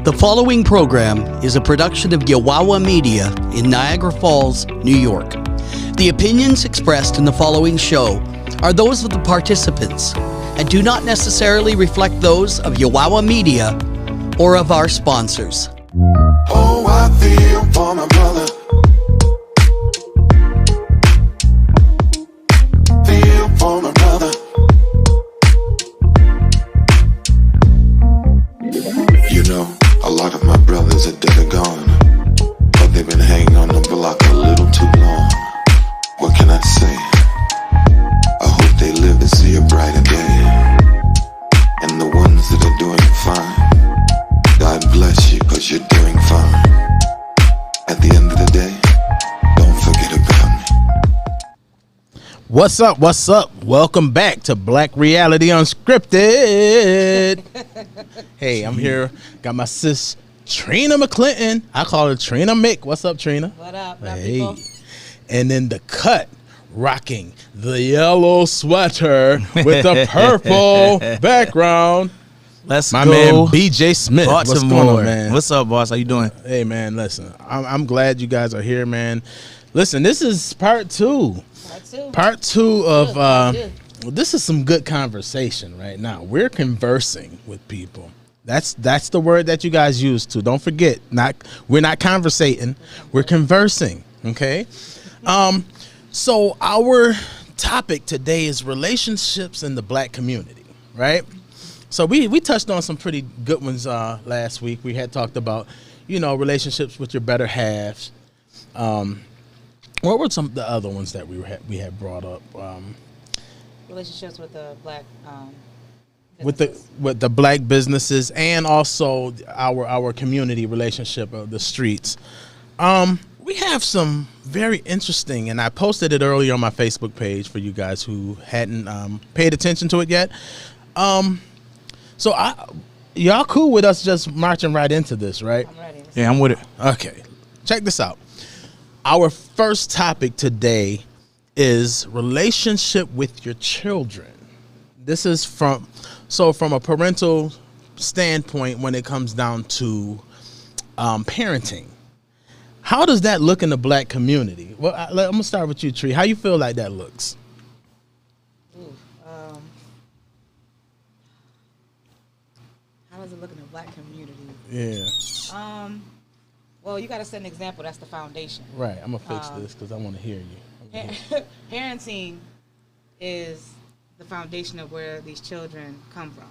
The following program is a production of Yawawa Media in Niagara Falls, New York. The opinions expressed in the following show are those of the participants and do not necessarily reflect those of Yawawa Media or of our sponsors. Oh, I feel for my brother. Feel for my brother. You know, a lot of my brothers are dead or gone, but they've been hanging on the block a little too long. What can I say? I hope they live to see a brighter day. And the ones that are doing fine, God bless you, 'cause you're doing fine. At the end of the day, don't forget about me. What's up? What's up? Welcome back to Black Reality Unscripted. Hey, I'm here. Got my sis Trina McClinton. I call her Trina Mick. What's up, Trina? What up, Hey. people? And then the cut, rocking the yellow sweater with the purple background. Let's My go. man BJ Smith. Baltimore. What's going on, man? What's up, boss? How you doing? Hey, man, listen. I'm glad you guys are here, man. Listen, this is part two. Part two of this is some good conversation right now. We're conversing with people. That's the word that you guys use too. Don't forget, we're not conversating, we're conversing. Okay. So our topic today is relationships in the Black community, right? So we touched on some pretty good ones last week. We had talked about, relationships with your better halves. What were some of the other ones that we had brought up? Relationships with the Black With businesses. the Black businesses and also our community relationship of the streets. We have some very interesting, and I posted it earlier on my Facebook page for you guys who hadn't paid attention to it yet. So y'all cool with us just marching right into this, right? I'm ready. Yeah, I'm with it. Okay, check this out. Our first topic today is relationship with your children. This is from a parental standpoint when it comes down to parenting. How does that look in the Black community? Well, I'm going to start with you, Tree. How you feel like that looks? How does it look in the Black community? Yeah. Well, you got to set an example. That's the foundation. Right. I'm going to fix this because I want to hear you. Parenting is the foundation of where these children come from.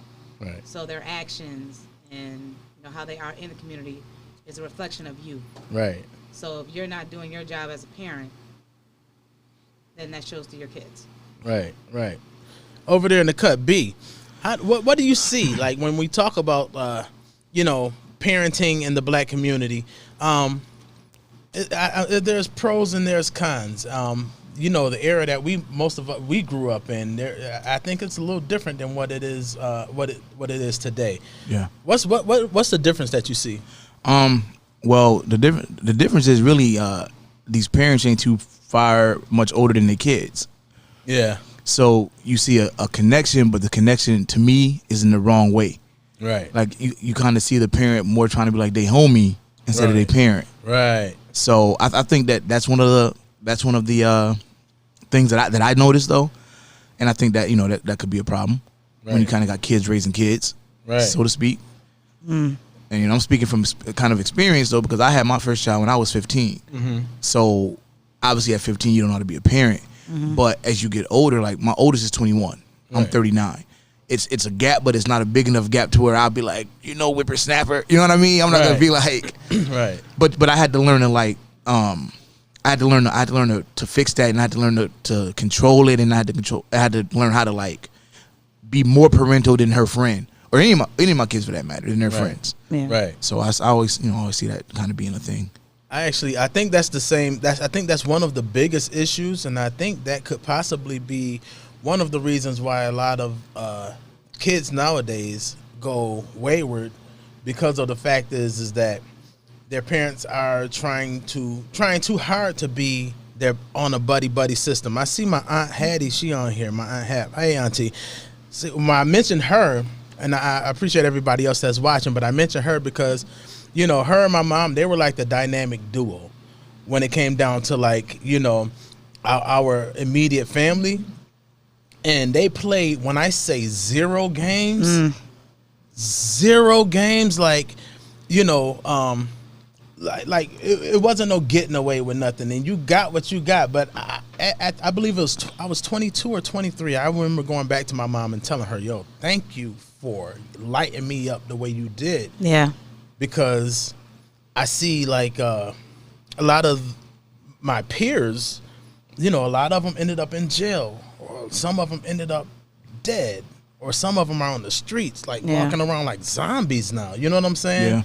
Right. So their actions and how they are in the community is a reflection of you. Right. So if you're not doing your job as a parent, then that shows to your kids. Right. Over there in the cut, B, what do you see? Like when we talk about, parenting in the Black community, there's pros and there's cons. The era that we grew up in, I think it's a little different than what it is, what it is today. Yeah. What's the difference that you see? Well, the difference is really these parents ain't too far much older than their kids. Yeah. So you see a connection, but the connection to me is in the wrong way. Right. Like you kind of see the parent more trying to be like they homie instead of Right. their parent. Right. So I think that's one of the things that I noticed though, and I think that that could be a problem when you Right. kind of got kids raising kids, Right. so to speak. And I'm speaking from kind of experience though, because I had my first child when I was 15. Mm-hmm. So obviously at 15 you don't know how to be a parent, but as you get older, like my oldest is 21, I'm Right. 39. It's a gap, but it's not a big enough gap to where I'll be like, whippersnapper. You know what I mean? I'm not gonna Right. be like, Right. but I had to learn to like, I had to learn to fix that, and I had to learn to control it, and I had to learn how to like be more parental than her friend or any of my kids for that matter than their Right. friends. Yeah. Right. So I always see that kind of being a thing. I think that's the same. I think that's one of the biggest issues, and I think that could possibly be one of the reasons why a lot of kids nowadays go wayward, because of the fact is that their parents are trying too hard to be their on a buddy system. I see my Aunt Hattie, she on here. My Aunt Hap. Hey, Auntie. See, when I mentioned her, and I appreciate everybody else that's watching, but I mentioned her because, her and my mom, they were like the dynamic duo when it came down to like, our immediate family. And they played, when I say zero games, like, like it wasn't no getting away with nothing, and you got what you got. But I believe I was 22 or 23. I remember going back to my mom and telling her, "Yo, thank you for lighting me up the way you did." Yeah, because I see like a lot of my peers, a lot of them ended up in jail, or some of them ended up dead, or some of them are on the streets, like walking around like zombies now. You know what I'm saying? Yeah.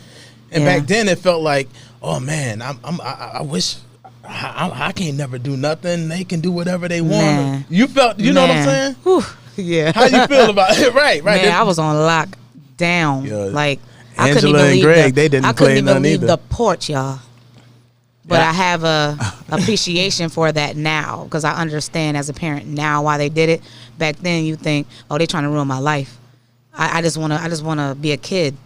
And back then it felt like, oh man, I wish I can't never do nothing. They can do whatever they want. Man. You felt, know what I'm saying? Whew. Yeah. How you feel about it? Right. Man, I was on lockdown. Yeah. Like Angela I couldn't even and leave Greg, they didn't play none leave either. the porch, y'all. But Yeah. I have a appreciation for that now, because I understand as a parent now why they did it. Back then, you think, oh, they're trying to ruin my life. I just wanna be a kid.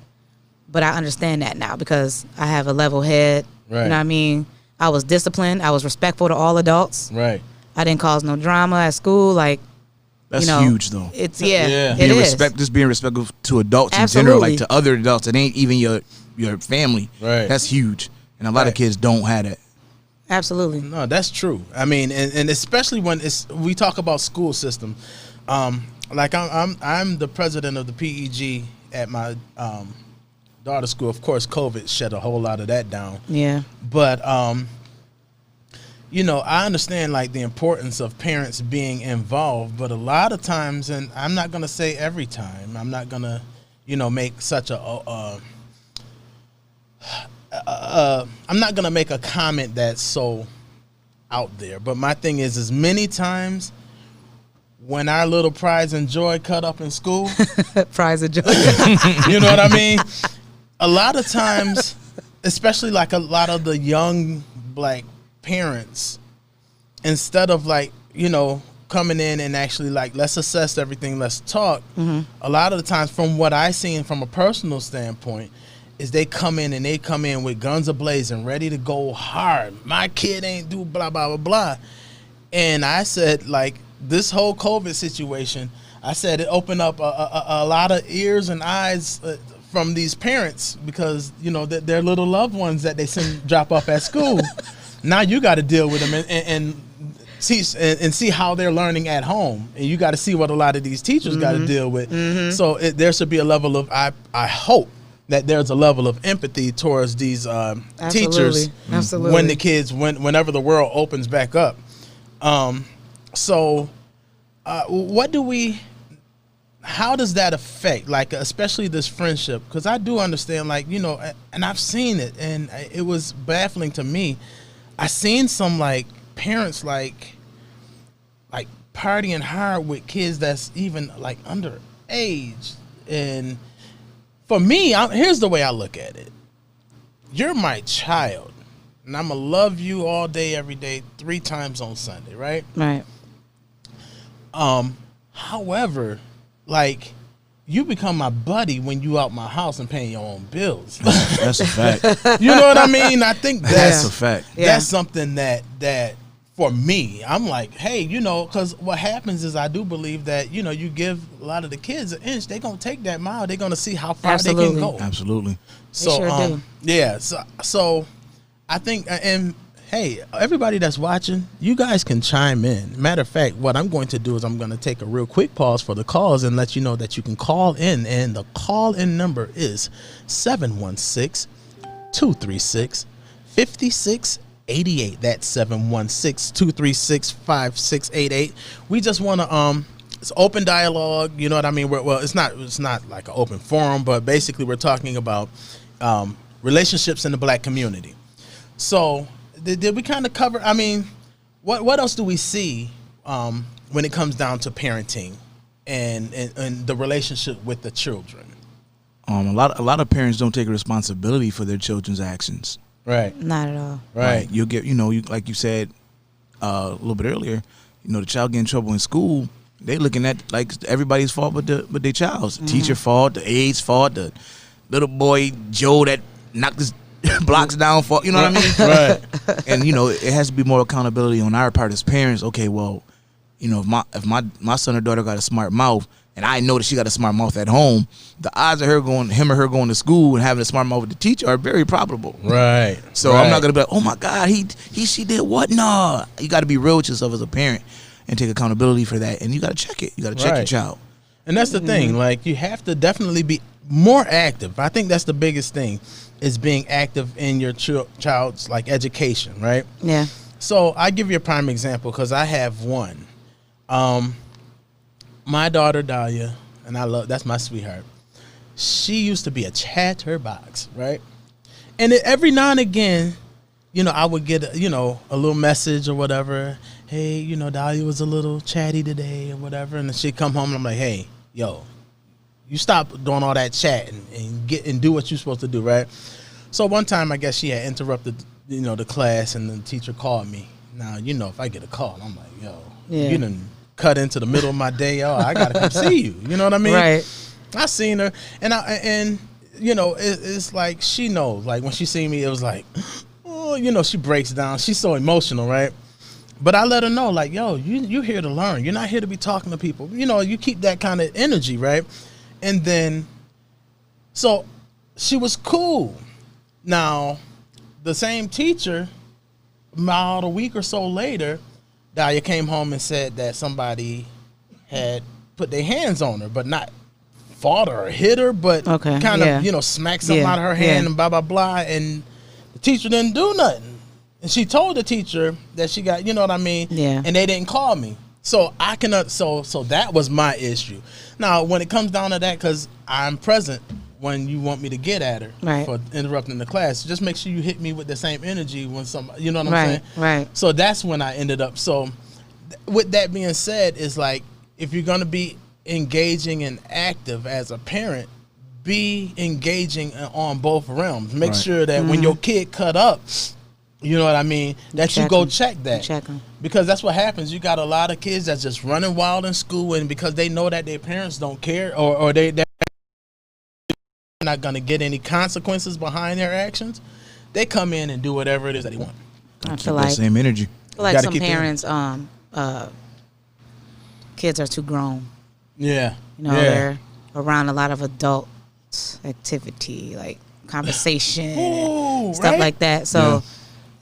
But I understand that now because I have a level head. Right. You know what I mean? I was disciplined. I was respectful to all adults. Right. I didn't cause no drama at school. Like, That's huge, though. It's Yeah. it is. Being respectful to adults Absolutely. in general, like to other adults that ain't even your family. Right. That's huge, and a lot of kids don't have that. Absolutely. No, that's true. I mean, and especially when we talk about school system. Like I'm the president of the PEG at my daughter's school. Of course, COVID shut a whole lot of that down. Yeah. But I understand like the importance of parents being involved, but a lot of times, and I'm not gonna say every time, I'm not gonna, make such I'm not gonna make a comment that's so out there. But my thing is many times when our little prize and joy cut up in school, Prize of joy. you know what I mean? A lot of times, especially like a lot of the young black parents, instead of like, coming in and actually like, let's assess everything, let's talk. A lot of the times, from what I seen from a personal standpoint, is they come in with guns ablazing, ready to go hard. My kid ain't do blah, blah, blah, blah. And I said, like, this whole COVID situation, I said it opened up a lot of ears and eyes from these parents, because their little loved ones that they send drop off at school. Now you got to deal with them and teach and see how they're learning at home, and you got to see what a lot of these teachers got to deal with. So there should be a level of I hope that there's a level of empathy towards these teachers. Absolutely. When the kids whenever the world opens back up. So what do we? How does that affect, like, especially this friendship? Because I do understand, like, and I've seen it, and it was baffling to me. I seen some, like, parents, like partying hard with kids that's even, like, underage. And for me, here's the way I look at it. You're my child, and I'm going to love you all day, every day, 3 times on Sunday, right? Right. However, like, you become my buddy when you out my house and paying your own bills. That's a fact. You know what I mean? I think That's a fact. That's something that for me, I'm like, hey, because what happens is I do believe that, you give a lot of the kids an inch, they're going to take that mile. They're going to see how far they can go. Absolutely. So, sure do. yeah. So I think, and hey, everybody that's watching, you guys can chime in. Matter of fact, what I'm going to do is I'm going to take a real quick pause for the calls and let you know that you can call in. And the call-in number is 716-236-5688. That's 716-236-5688. We just want to it's open dialogue. You know what I mean? Well, it's not like an open forum, but basically we're talking about relationships in the black community. So did we kind of cover? I mean, what else do we see when it comes down to parenting and the relationship with the children? A lot of parents don't take responsibility for their children's actions. Right. Not at all. Right. Like, you'll get, like you said a little bit earlier, the child get in trouble in school, they looking at like everybody's fault but their child's. The teacher fault, the aide's fault, the little boy Joe that knocked his blocks down fault. You know what I mean? Right. And it has to be more accountability on our part as parents. Okay, well, if my son or daughter got a smart mouth, and I know that she got a smart mouth at home, the odds of him or her going to school and having a smart mouth with the teacher are very probable. Right. So I'm not gonna be like, oh my God, she did what? No, you got to be real with yourself as a parent and take accountability for that, and you got to check it. You got to check your child. And that's the thing. Like, you have to definitely be more active. I think that's the biggest thing, is being active in your child's like education, right? Yeah. So I give you a prime example because I have one. My daughter Dahlia, and that's my sweetheart. She used to be a chatterbox, right? And every now and again, I would get a little message or whatever. Hey, Dahlia was a little chatty today or whatever, and then she'd come home and I'm like, hey, yo, you stop doing all that chat and do what you're supposed to do, right? So one time, I guess she had interrupted, the class, and the teacher called me. Now, if I get a call, I'm like, yo, you done cut into the middle of my day. Oh, I gotta come see you. You know what I mean? Right. I seen her, and it's like she knows. Like when she seen me, it was like, oh, she breaks down. She's so emotional, right? But I let her know, like, yo, you're here to learn. You're not here to be talking to people. You keep that kind of energy, right? And then, so she was cool. Now, the same teacher, about a week or so later, Dahlia came home and said that somebody had put their hands on her, but not fought her or hit her, but kind of, smacked something out of her hand and blah, blah, blah. And the teacher didn't do nothing. And she told the teacher that she got, you know what I mean? Yeah. And they didn't call me. So I cannot, so that was my issue. Now, when it comes down to that, because I'm present when you want me to get at her for interrupting the class, just make sure you hit me with the same energy when you know what I'm saying? Right. So that's when I ended up. So with that being said, is like, if you're going to be engaging and active as a parent, be engaging on both realms. Make sure that when your kid cut up, you know what I mean, that you go check that. Check them. Because that's what happens. You got a lot of kids that's just running wild in school, and because they know that their parents don't care, or they're not going to get any consequences behind their actions, they come in and do whatever it is that they want. I feel like same energy. I feel like some parents, kids are too grown. Yeah. They're around a lot of adult activity, like conversation, stuff like that. So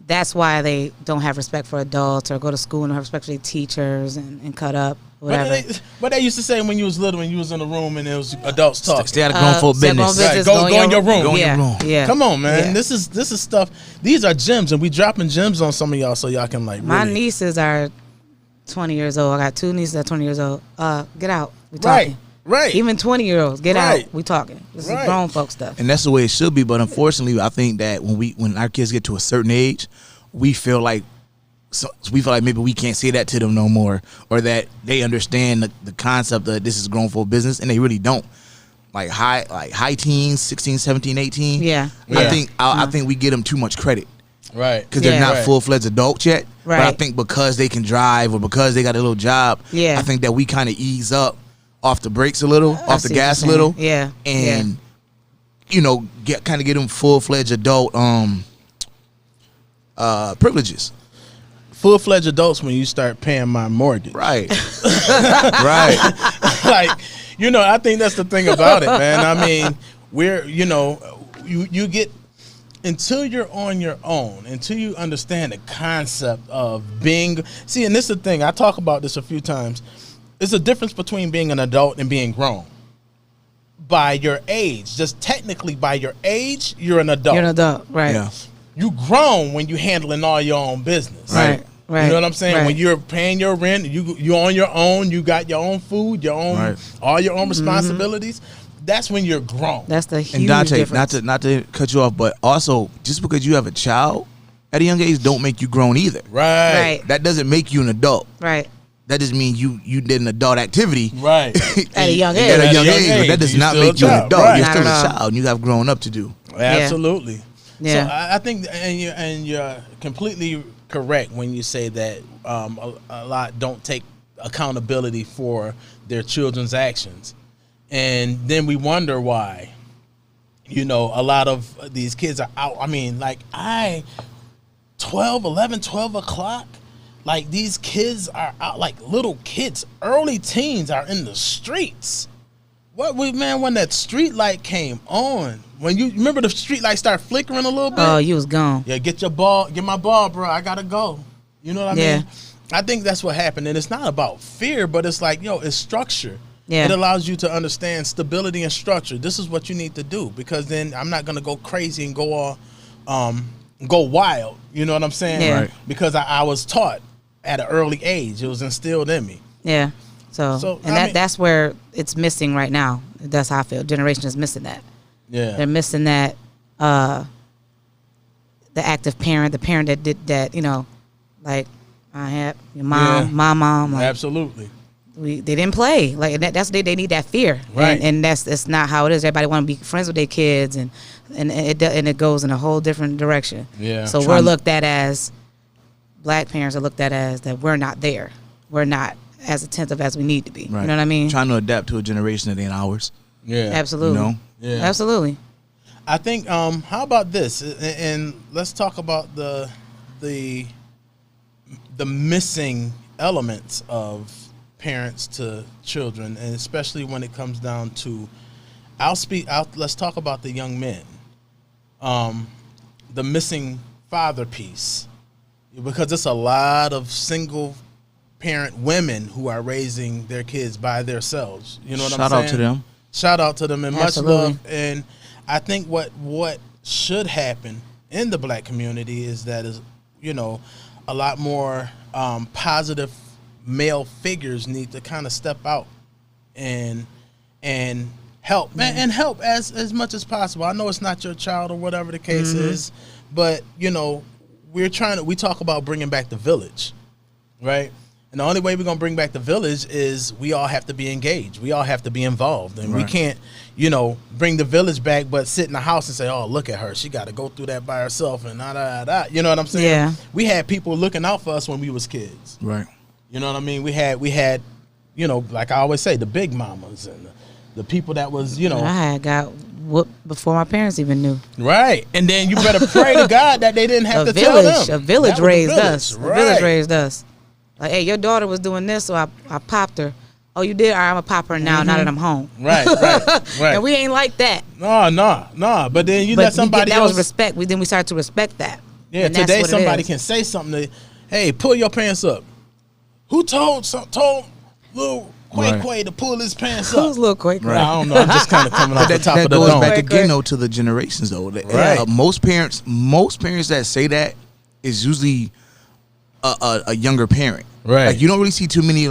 that's why they don't have respect for adults or go to school and don't have respect for their teachers and cut up, whatever. But they used to say when you was little, when you was in the room and there was adults talking. Stay out of grown folk business. Right. Go in your room. Go in your room. Yeah. Come on, man. Yeah. This is stuff. These are gems, and we dropping gems on some of y'all so y'all can like. My nieces are 20 years old. I got two nieces that are 20 years old. Get out. We talking. Right. Even 20-year-olds, get out. We talking. This is grown folk stuff. And that's the way it should be. But unfortunately, I think that when our kids get to a certain age, we feel like maybe we can't say that to them no more, or that they understand the concept that this is grown folk business, and they really don't. Like high teens, 16, 17, 18. Yeah. I think we give them too much credit. Right. Because they're not full-fledged adults yet. Right. But I think because they can drive or because they got a little job, I think that we kind of ease up off the brakes a little, off the gas a little. Yeah. And, get them full-fledged adult privileges. Full-fledged adults when you start paying my mortgage. Right. Right. Like, I think that's the thing about it, man. I mean, you get, until you're on your own, until you understand the concept of being, see, and this is the thing, I talk about this a few times, there's a difference between being an adult and being grown. By your age, just technically by your age, you're an adult. You're an adult, right. Yeah. You grown when you handling all your own business. Right. You know what I'm saying? Right. When you're paying your rent, you're on your own, you got your own food, your own, all your own responsibilities. That's when you're grown. That's the huge and Donta, difference. not to cut you off, but also just because you have a child at a young age don't make you grown either. Right. That doesn't make you an adult. Right. That just means you did an adult activity. Right. At a young age. At a young age. But that does not make you an adult. Right. You're still Not a at all. child and you have grown up to do. Absolutely. Yeah. So I think, and you're completely correct when you say that a lot don't take accountability for their children's actions. And then we wonder why, a lot of these kids are out. I mean, like 12 o'clock, like these kids are out, like little kids, early teens are in the streets. When that street light came on, when you remember the street light start flickering a little bit. Oh, you was gone. Yeah, get my ball, bro. I gotta go. You know what I mean? I think that's what happened, and it's not about fear, but it's like, it's structure. Yeah. It allows you to understand stability and structure. This is what you need to do, because then I'm not gonna go crazy and go wild. You know what I'm saying? Yeah. Right. Because I was taught at an early age. It was instilled in me. Yeah. So that's where it's missing right now. That's how I feel. Generation is missing that. Yeah. They're missing that the active parent, the parent that did that, like I had your mom, my mom. Like, absolutely. They didn't play. Like that's they need that fear. Right. And that's not how it is. Everybody want to be friends with their kids, and it goes in a whole different direction. Yeah. So we're looked at as, black parents are looked at as that we're not there. We're not as attentive as we need to be. Right. You know what I mean? Trying to adapt to a generation that ain't ours. Yeah. Absolutely. Yeah. Absolutely. I think how about this? And let's talk about the missing elements of parents to children, and especially when it comes down to let's talk about the young men. The missing father piece. Because it's a lot of single parent women who are raising their kids by themselves. You know what I'm saying? Shout out to them. Shout out to them, and absolutely. Much love. And I think what should happen in the black community is that a lot more positive male figures need to kind of step out and help, and help as much as possible. I know it's not your child or whatever the case is, but we talk about bringing back the village, right? And the only way we're going to bring back the village is we all have to be engaged. We all have to be involved. And we can't, bring the village back but sit in the house and say, oh, look at her. She got to go through that by herself and da. You know what I'm saying? Yeah. We had people looking out for us when we was kids. Right. You know what I mean? We had like I always say, the big mamas and the people that was, I had got whooped before my parents even knew. Right. And then you better pray to God that they didn't have to tell them. A village raised us. Right. A village raised us. Like, hey, your daughter was doing this, so I popped her. Oh, you did? All right, I'm going to pop her now that I'm home. Right. And we ain't like that. No. But then let somebody else. That was respect. Then we started to respect that. Yeah, and today somebody can say something hey, pull your pants up. Who told little Quay to pull his pants up? Who's little Quay? Right. I don't know. I'm just kind of coming off the top of the dome. That goes back again, though, to the generations, though. Right. Most parents that say that is usually a younger parent. Right. Like, you don't really see too many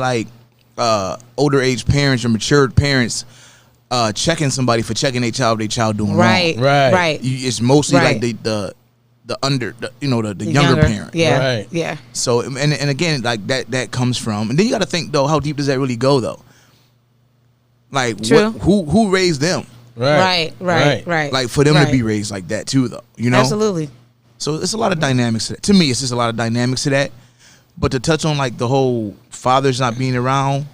older age parents or matured parents checking somebody for checking their child doing right. wrong. Right. It's mostly like the younger parent. Yeah. Right. Yeah. So and again, like that comes from, and then you got to think though, how deep does that really go though? Like who raised them? Right. Like for them to be raised like that too though, Absolutely. So it's a lot of dynamics to that. To me, it's just a lot of dynamics to that. But to touch on like the whole fathers not being around,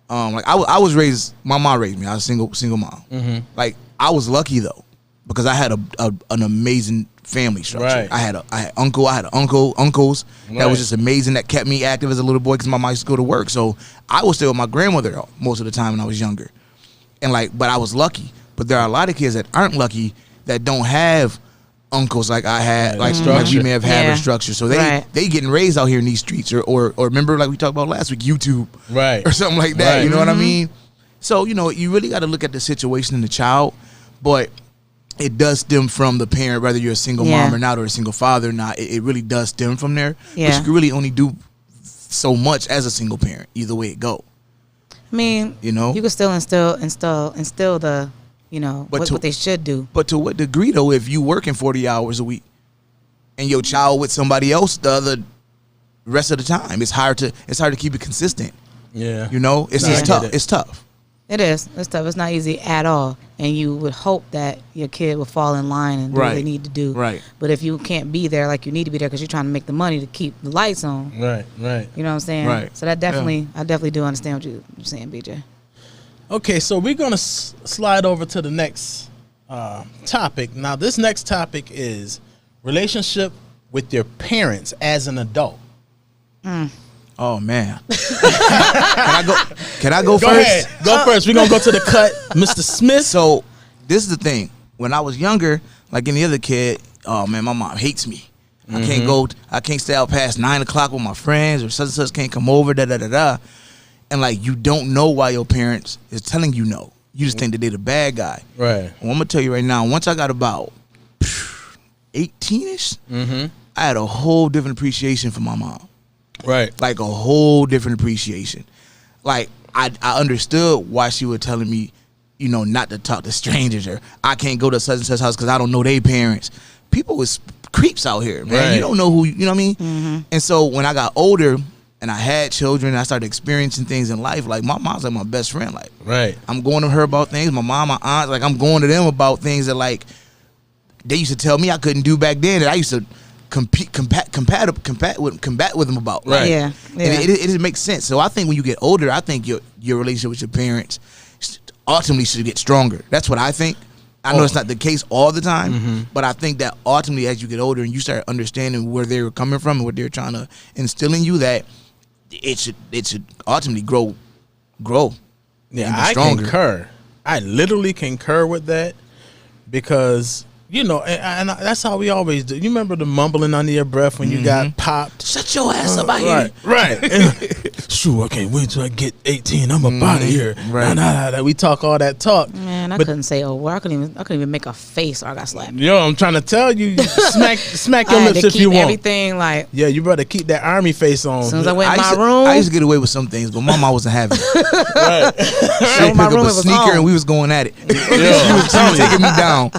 like I was raised. My mom raised me. I was a single mom. Mm-hmm. Like I was lucky though, because I had an amazing family structure. Right. I had uncles that was just amazing, that kept me active as a little boy because my mom used to go to work. So I was still with my grandmother most of the time when I was younger, and but I was lucky. But there are a lot of kids that aren't lucky that don't have uncles like I had, like we may have had, or structure. So they getting raised out here in these streets, or remember like we talked about last week, YouTube, or something like that. Right. You know what I mean? So you really got to look at the situation in the child, but it does stem from the parent, whether you're a single mom or not, or a single father or not. It really does stem from there. Yeah. But you can really only do so much as a single parent, either way it go. I mean, you can still instill the, what they should do. But to what degree though? If you working 40 hours a week and your child with somebody else the other rest of the time, it's hard to keep it consistent. Yeah, it's tough. It's tough. It is. It's tough. It's not easy at all. And you would hope that your kid will fall in line and do what they need to do. Right. But if you can't be there like you need to be there because you're trying to make the money to keep the lights on. Right. You know what I'm saying? Right. So that definitely, I definitely do understand what you're saying, BJ. Okay, so we're going to slide over to the next topic. Now, this next topic is relationship with your parents as an adult. Oh man. Can I go Go first? ahead. Go first. We're going to go to the cut. Mr. Smith. So this is the thing. When I was younger, like any other kid, oh man, my mom hates me. I can't stay out past 9 o'clock with my friends, or such and such can't come over, And like, you don't know why your parents is telling you no. You just think that they're the bad guy. Right. Well, I'm gonna tell you right now, once I got about 18ish, I had a whole different appreciation for my mom. Right. Like a whole different appreciation. Like I understood why she was telling me, you know, not to talk to strangers, or I can't go to such and such house because I don't know their parents. People was creeps out here, man. Right. You don't know who, you know what I mean? And so when I got older and I had children, and I started experiencing things in life. Like my mom's like my best friend. Like I'm going to her about things. My mom, my aunt, like I'm going to them about things that like they used to tell me I couldn't do back then, that I used to combat with them about. Right. Like, Yeah. and it makes sense. So I think when you get older, I think your relationship with your parents ultimately should get stronger. That's what I think. I know it's not the case all the time, but I think that ultimately as you get older and you start understanding where they were coming from and what they're trying to instill in you, that it should ultimately grow. Yeah, I concur. I literally concur with that, because you know, and that's how we always do. You remember the mumbling under your breath when you got popped? Shut your ass up out here. Right. Sure, I can't wait till I get 18. I'm up out of here. Right. Nah. We talk all that talk. Man, I couldn't say a word. I couldn't even make a face, or I got slapped. Yo, I'm trying to tell you, smack I your had lips to if keep you want. everything like. Yeah, you better keep that army face on. As soon as I went in my room, I used to get away with some things, but my mom wasn't having it. Right. She picked my up room, a it was sneaker home. and we was going at it. Yo, She was taking me down.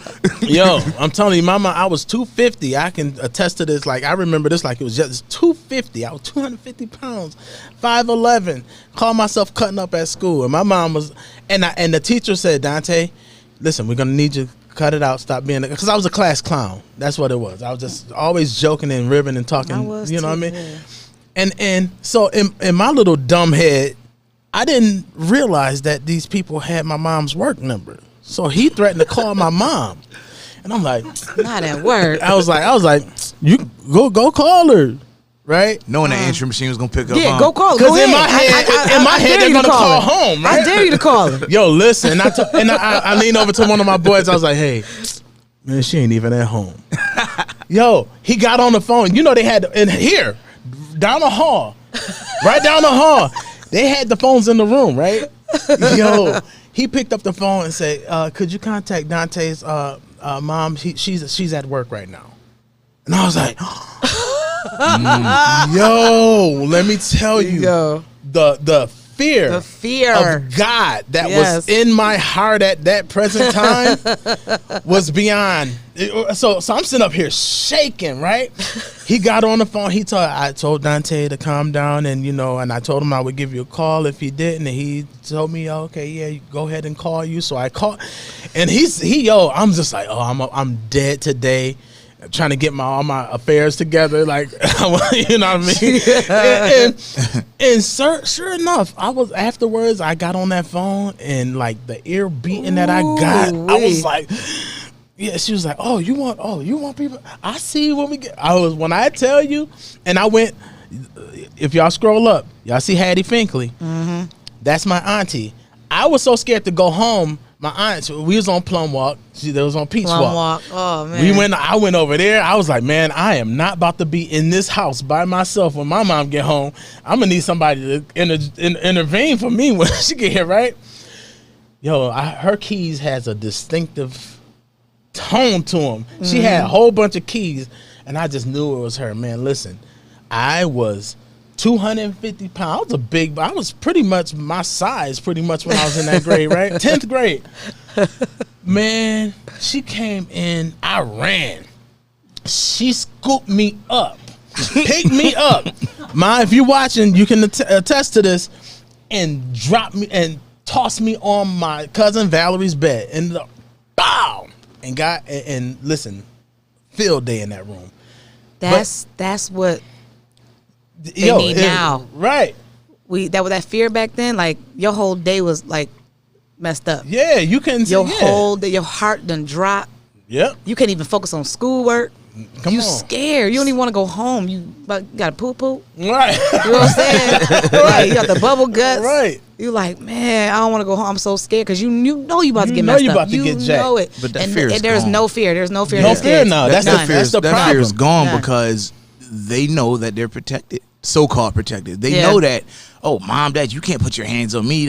Yo, I'm telling you, mama, I was 250. I can attest to this. Like, I remember this like it was just 250. I was 250 pounds, 5'11". Called myself cutting up at school. And my mom was, and the teacher said, Dante, listen, we're going to need you to cut it out. Stop being, because I was a class clown. That's what it was. I was just always joking and ribbing and talking. I was you know too, what I mean? yeah. And so in my little dumb head, I didn't realize that these people had my mom's work number. So he threatened to call my mom. And I'm like, Not at work. I was like, you go call her, right? Knowing that answering machine was gonna pick up. Yeah, go call her. Because Go in ahead. my head, they're gonna call her. home, right? I dare you to call her. Yo, listen, I leaned over to one of my boys. I was like, hey, man, she ain't even at home. Yo, he got on the phone. You know they had in here, down the hall, right down the hall. They had the phones in the room, right? Yo, he picked up the phone and said, could you contact Dante's mom? She's at work right now. And I was like, yo, let me tell you, the fear of God that was in my heart at that present time was beyond. So I'm sitting up here shaking, right? He got on the phone. I told Dante to calm down, and and I told him I would give you a call if he didn't. And he told me, okay, yeah, go ahead and call you. So I called, and I'm just like, I'm dead today. I'm trying to get all my affairs together, like, you know what I mean? And sure enough, afterwards, I got on that phone, and like the ear beating that I got, I was like, yeah, she was like, you want people? I see when we get, when I tell you, and I went, if y'all scroll up, y'all see Hattie Finkley. Mm-hmm. That's my auntie. I was so scared to go home. My aunt, we was on Plum Walk. There was on Peach Walk. Oh man. I went over there. I was like, man, I am not about to be in this house by myself when my mom get home. I'm gonna need somebody to intervene for me when she get here, right? Yo, her keys has a distinctive tone to them. Mm-hmm. She had a whole bunch of keys, and I just knew it was her. Man, listen, I was 250 pounds. I was pretty much my size when I was in that grade, right? 10th grade. Man, she came in, I ran. She scooped me up, picked me up. Ma, if you're watching, you can attest to this, and dropped me and tossed me on my cousin Valerie's bed and bow and listen, field day in that room. That's what they need now. Right. That fear back then, like your whole day was like messed up. Yeah, you can your whole day, your heart done dropped. Yep. You can't even focus on schoolwork. Come you on. scared. You don't even want to go home. You got a poo. Right. You know what I'm saying? Like, you got the bubble guts. Right. You like, man, I don't want to go home. I'm so scared because you know you about to get messed up. You about to get jacked. Know it. But that fear is there's gone. No fear. There's no fear. No fear now. That's the That problem. fear is gone None. because they know that they're protected, so-called protected. They know that, oh, mom, dad, you can't put your hands on me.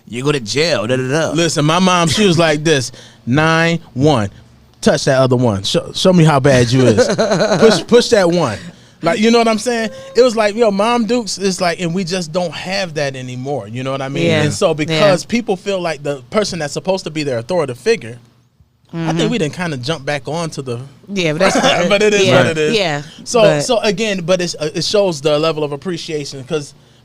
You go to jail. Da, da, da. Listen, my mom, she was like this, 9-1. Touch that other one. Show me how bad you is. Push that one. Like, you know what I'm saying? It was like, Mom Dukes is like, and we just don't have that anymore. You know what I mean? Yeah. And so because people feel like the person that's supposed to be their authoritative figure, I think we didn't kind of jump back onto the. Yeah, but that's but it is what it is. Yeah. So again, but it shows the level of appreciation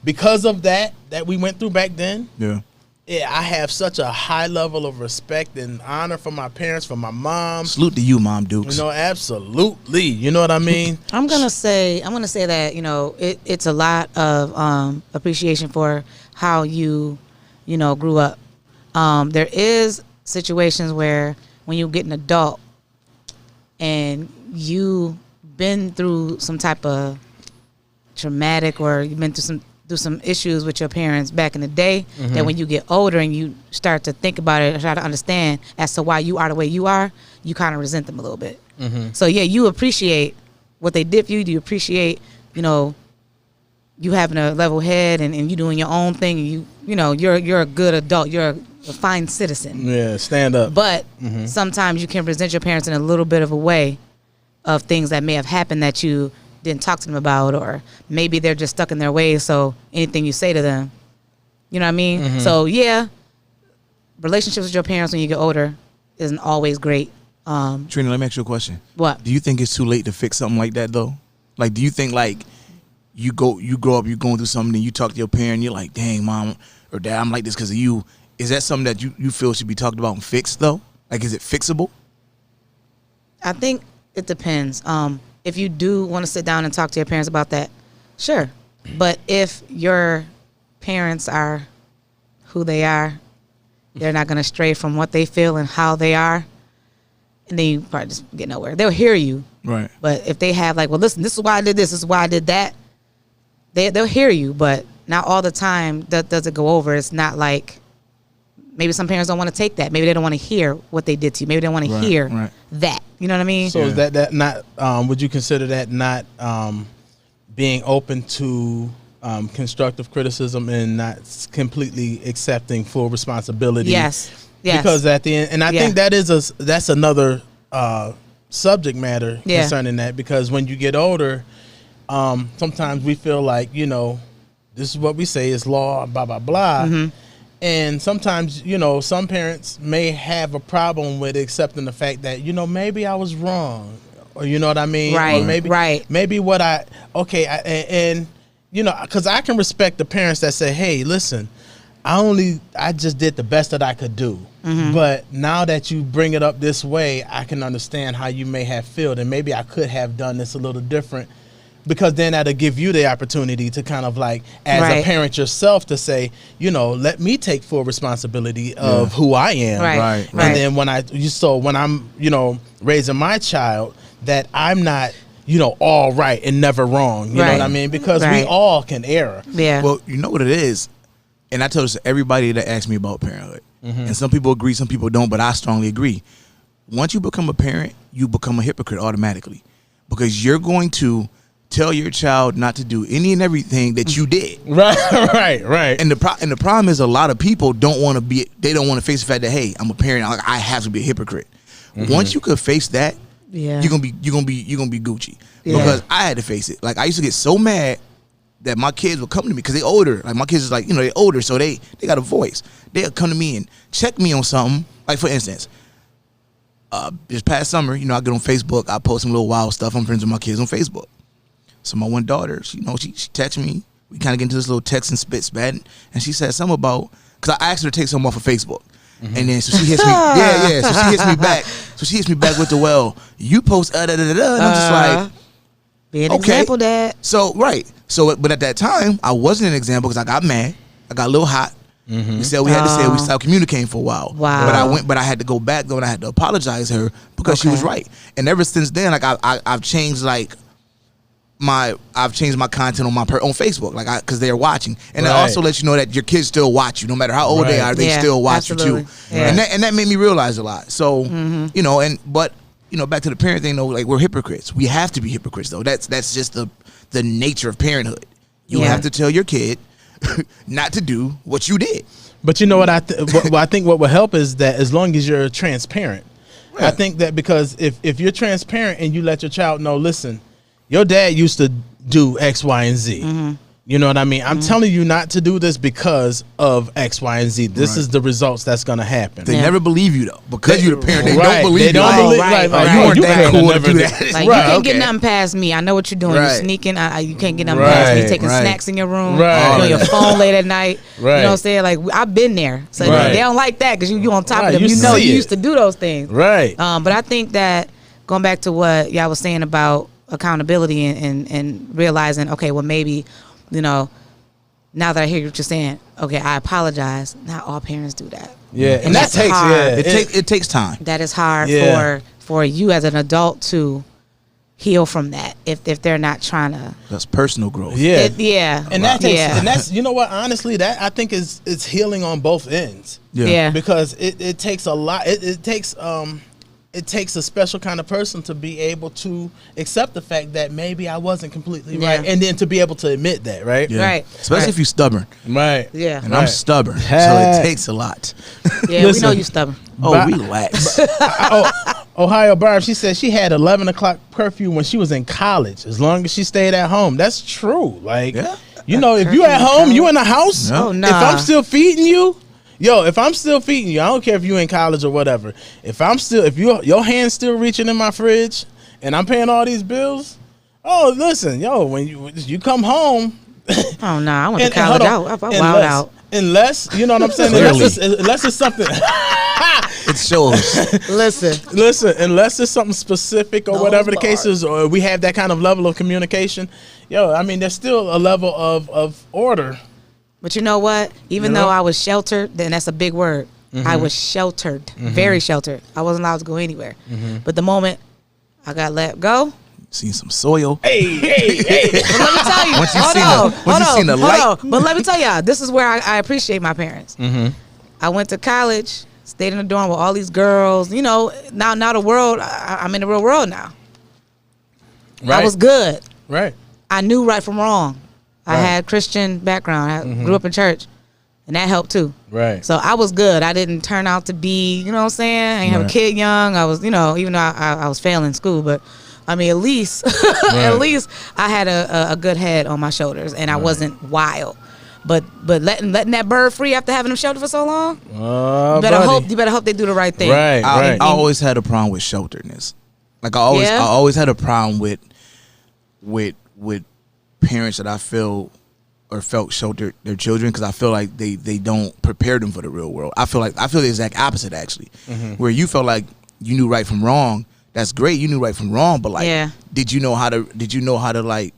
because of that we went through back then. Yeah. Yeah, I have such a high level of respect and honor for my parents, for my mom. Salute to you, Mom Dukes. Absolutely. You know what I mean? I'm gonna say that it's a lot of appreciation for how you grew up. There is situations where when you get an adult and you been through some type of traumatic or you've been through some issues with your parents back in the day, that when you get older and you start to think about it and try to understand as to why you are the way you are, you kind of resent them a little bit. So yeah, you appreciate what they did for you. You appreciate, you having a level head and you doing your own thing. And you're a good adult. You're a fine citizen. Yeah, stand up. But sometimes you can resent your parents in a little bit of a way of things that may have happened that you didn't talk to them about, or maybe they're just stuck in their ways, so anything you say to them, you know what I mean? So yeah, relationships with your parents when you get older isn't always great. Trina, let me ask you a question. What? Do you think it's too late to fix something like that though? Like, do you think like you grow up, you're going through something, and you talk to your parent, you're like, dang, mom or dad, I'm like this because of you. Is that something that you feel should be talked about and fixed though? Like, is it fixable? I think it depends. If you do want to sit down and talk to your parents about that, sure. But if your parents are who they are, they're not going to stray from what they feel and how they are, and then you probably just get nowhere. They'll hear you. Right. But if they have like, well, listen, this is why I did this is why I did that, they'll hear you. But not all the time does it go over. It's not like, maybe some parents don't want to take that. Maybe they don't want to hear what they did to you. Maybe they don't want to hear that. You know what I mean? So is that not, would you consider that not being open to constructive criticism and not completely accepting full responsibility? Yes. Because at the end, and I think that's another subject matter concerning that, because when you get older, sometimes we feel like, this is what we say is law, blah, blah, blah. And sometimes, some parents may have a problem with accepting the fact that, maybe I was wrong, or you know what I mean? Right, or maybe what because I can respect the parents that say, hey, listen, I just did the best that I could do. But now that you bring it up this way, I can understand how you may have felt, and maybe I could have done this a little different. Because then that'll give you the opportunity to kind of like, as a parent yourself, to say, let me take full responsibility of who I am. Right. And then when I'm, raising my child, that I'm not, all right and never wrong. You know what I mean? Because we all can err. Yeah. Well, you know what it is? And I tell this to everybody that asks me about parenthood. And some people agree, some people don't, but I strongly agree. Once you become a parent, you become a hypocrite automatically. Because you're going to tell your child not to do any and everything that you did. Right. And the problem is, a lot of people don't want to face the fact that, hey, I'm a parent, I have to be a hypocrite. Once you could face that, you're gonna be Gucci. Because I had to face it. Like, I used to get so mad that my kids would come to me because they older. Like, my kids is like, they older, so they got a voice. They'll come to me and check me on something. Like, for instance, this past summer, I get on Facebook, I post some little wild stuff. I'm friends with my kids on Facebook. So my one daughter, she texted me. We kind of get into this little text and spat, and she said something about, because I asked her to take some off of Facebook. And then so she hits me, so she hits me back. So she hits me back with the, well, you post da da da da, and I'm just like, be an okay. example, Dad. So but at that time I wasn't an example because I got mad, I got a little hot. We said we had to say it. We stopped communicating for a while. Wow. But I had to go back though, and I had to apologize to her because she was right. And ever since then, like I've changed I've changed my content on on Facebook, like because they're watching, and it also lets you know that your kids still watch you, no matter how old they are, they still watch you too. Yeah. And that made me realize a lot. So you know, but you know, back to the parent thing though, like we're hypocrites. We have to be hypocrites though. That's just the nature of parenthood. You have to tell your kid not to do what you did. But you know what I think what will help is that as long as you're transparent. I think that because if you're transparent and you let your child know, listen, your dad used to do X, Y, and Z. You know what I mean? I'm telling you not to do this because of X, Y, and Z. This is the results that's going to happen. They never believe you though, because you're the parent. They don't believe they you. don't believe. You You weren't that cool to do that. Like you can't get nothing past me. I know what you're doing. You're sneaking. You can't get nothing past me. You're taking snacks in your room. You're on your phone late at night. You know what I'm saying? Like I've been there. So they don't like that because you on top of them. You know you used to do those things. Right. But I think that going back to what y'all was saying about accountability and realizing, okay, well maybe, you know, now that I hear what you're saying, okay, I apologize. Not all parents do that. Yeah, and that takes hard. It takes time. That is hard for you as an adult to heal from that if they're not trying to. That's personal growth. Yeah, and that takes, and that's, you know what, honestly, that I think is healing on both ends. Yeah. Because it takes a lot. It takes a special kind of person to be able to accept the fact that maybe I wasn't completely right, and then to be able to admit that, right? Yeah. Right. Especially if you're stubborn. Right. Yeah. And I'm stubborn, so it takes a lot. Yeah, we know you stubborn. Relax. Ohio Barb, she said she had 11 o'clock curfew when she was in college, as long as she stayed at home. That's true. Like, you know, if you at home, you in the house. Oh, no. If I'm still feeding you, if I'm still feeding you, I don't care if you in college or whatever. If your hand's still reaching in my fridge and I'm paying all these bills, listen, when you come home. Oh no, I went to college. I wild out. Unless, you know what I'm saying? Unless it's something. It shows. Listen, unless it's something specific or whatever the case is, or we have that kind of level of communication, I mean, there's still a level of order. But you know what? Even though I was sheltered, then that's a big word. I was sheltered, very sheltered. I wasn't allowed to go anywhere. But the moment I got let go, seen some soil. Hey. But let me tell you. Hold on. But let me tell y'all, this is where I appreciate my parents. I went to college, stayed in a dorm with all these girls. You know, now the world, I'm in the real world now. Right. I was good. Right. I knew right from wrong. I had Christian background. I grew up in church, and that helped too. Right. So I was good. I didn't turn out to be, you know what I'm saying? I didn't have a kid young. I was, even though I was failing school, but I mean, at least, at least I had a good head on my shoulders, and I wasn't wild. But letting that bird free after having them sheltered for so long, you better hope they do the right thing. Right. I always had a problem with shelteredness. Like I always had a problem with parents that I feel or felt sheltered their children, because I feel like they don't prepare them for the real world. I feel the exact opposite actually, where you felt like you knew right from wrong. That's great, you knew right from wrong, but like, did you know how to like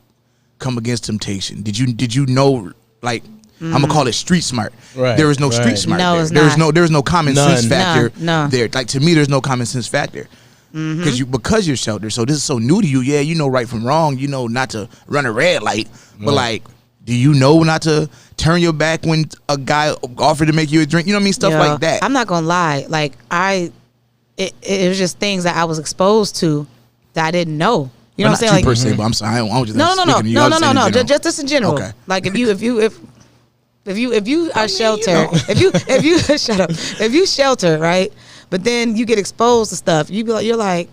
come against temptation? Did you know, like, I'm gonna call it street smart. Right. There is no street smart. No, there. There's no common sense factor there. Like, to me, there's no common sense factor. Because you're sheltered, so this is so new to you. Yeah, you know right from wrong. You know not to run a red light, but like, do you know not to turn your back when a guy offered to make you a drink? You know what I mean? Stuff like that. I'm not gonna lie. Like it was just things that I was exposed to that I didn't know. You know what I'm saying? Like, per se, but I'm sorry. I don't just no. Just this in general. Okay. Like if you are sheltered, if you shut up, if you shelter, right? But then you get exposed to stuff. You're like,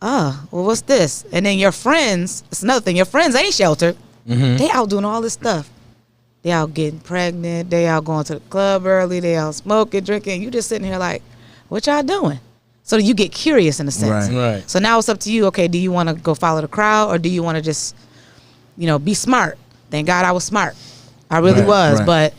well, what's this? And then your friends, it's another thing. Your friends ain't sheltered. They out doing all this stuff. They out getting pregnant. They out going to the club early. They out smoking, drinking. You just sitting here like, what y'all doing? So you get curious in a sense. Right. So now it's up to you. Okay, do you want to go follow the crowd, or do you want to just, be smart? Thank God I was smart. I really was. Right. But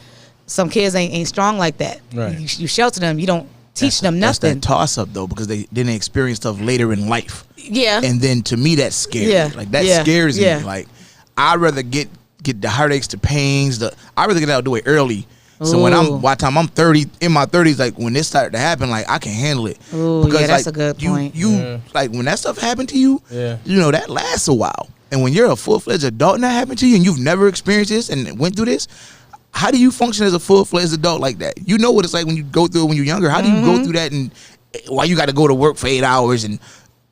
some kids ain't strong like that. Right. You shelter them. You don't teach them That's nothing. that toss up though, because they didn't experience stuff later in life. Yeah. And then to me, that's scary. Yeah. Like that Yeah. scares Yeah. me. Like I'd rather get the heartaches, the pains. I'd rather get out of the way early. So when by the time I'm 30, in my 30s, like when this started to happen, like I can handle it. Ooh, yeah, that's a good point. You like when that stuff happened to you, Yeah. you know that lasts a while. And when you're a full-fledged adult and that happened to you, and you've never experienced this and went through this, how do you function as a full-fledged adult like that? You know what it's like when you go through it when you're younger. How do you go through that, and why you got to go to work for 8 hours and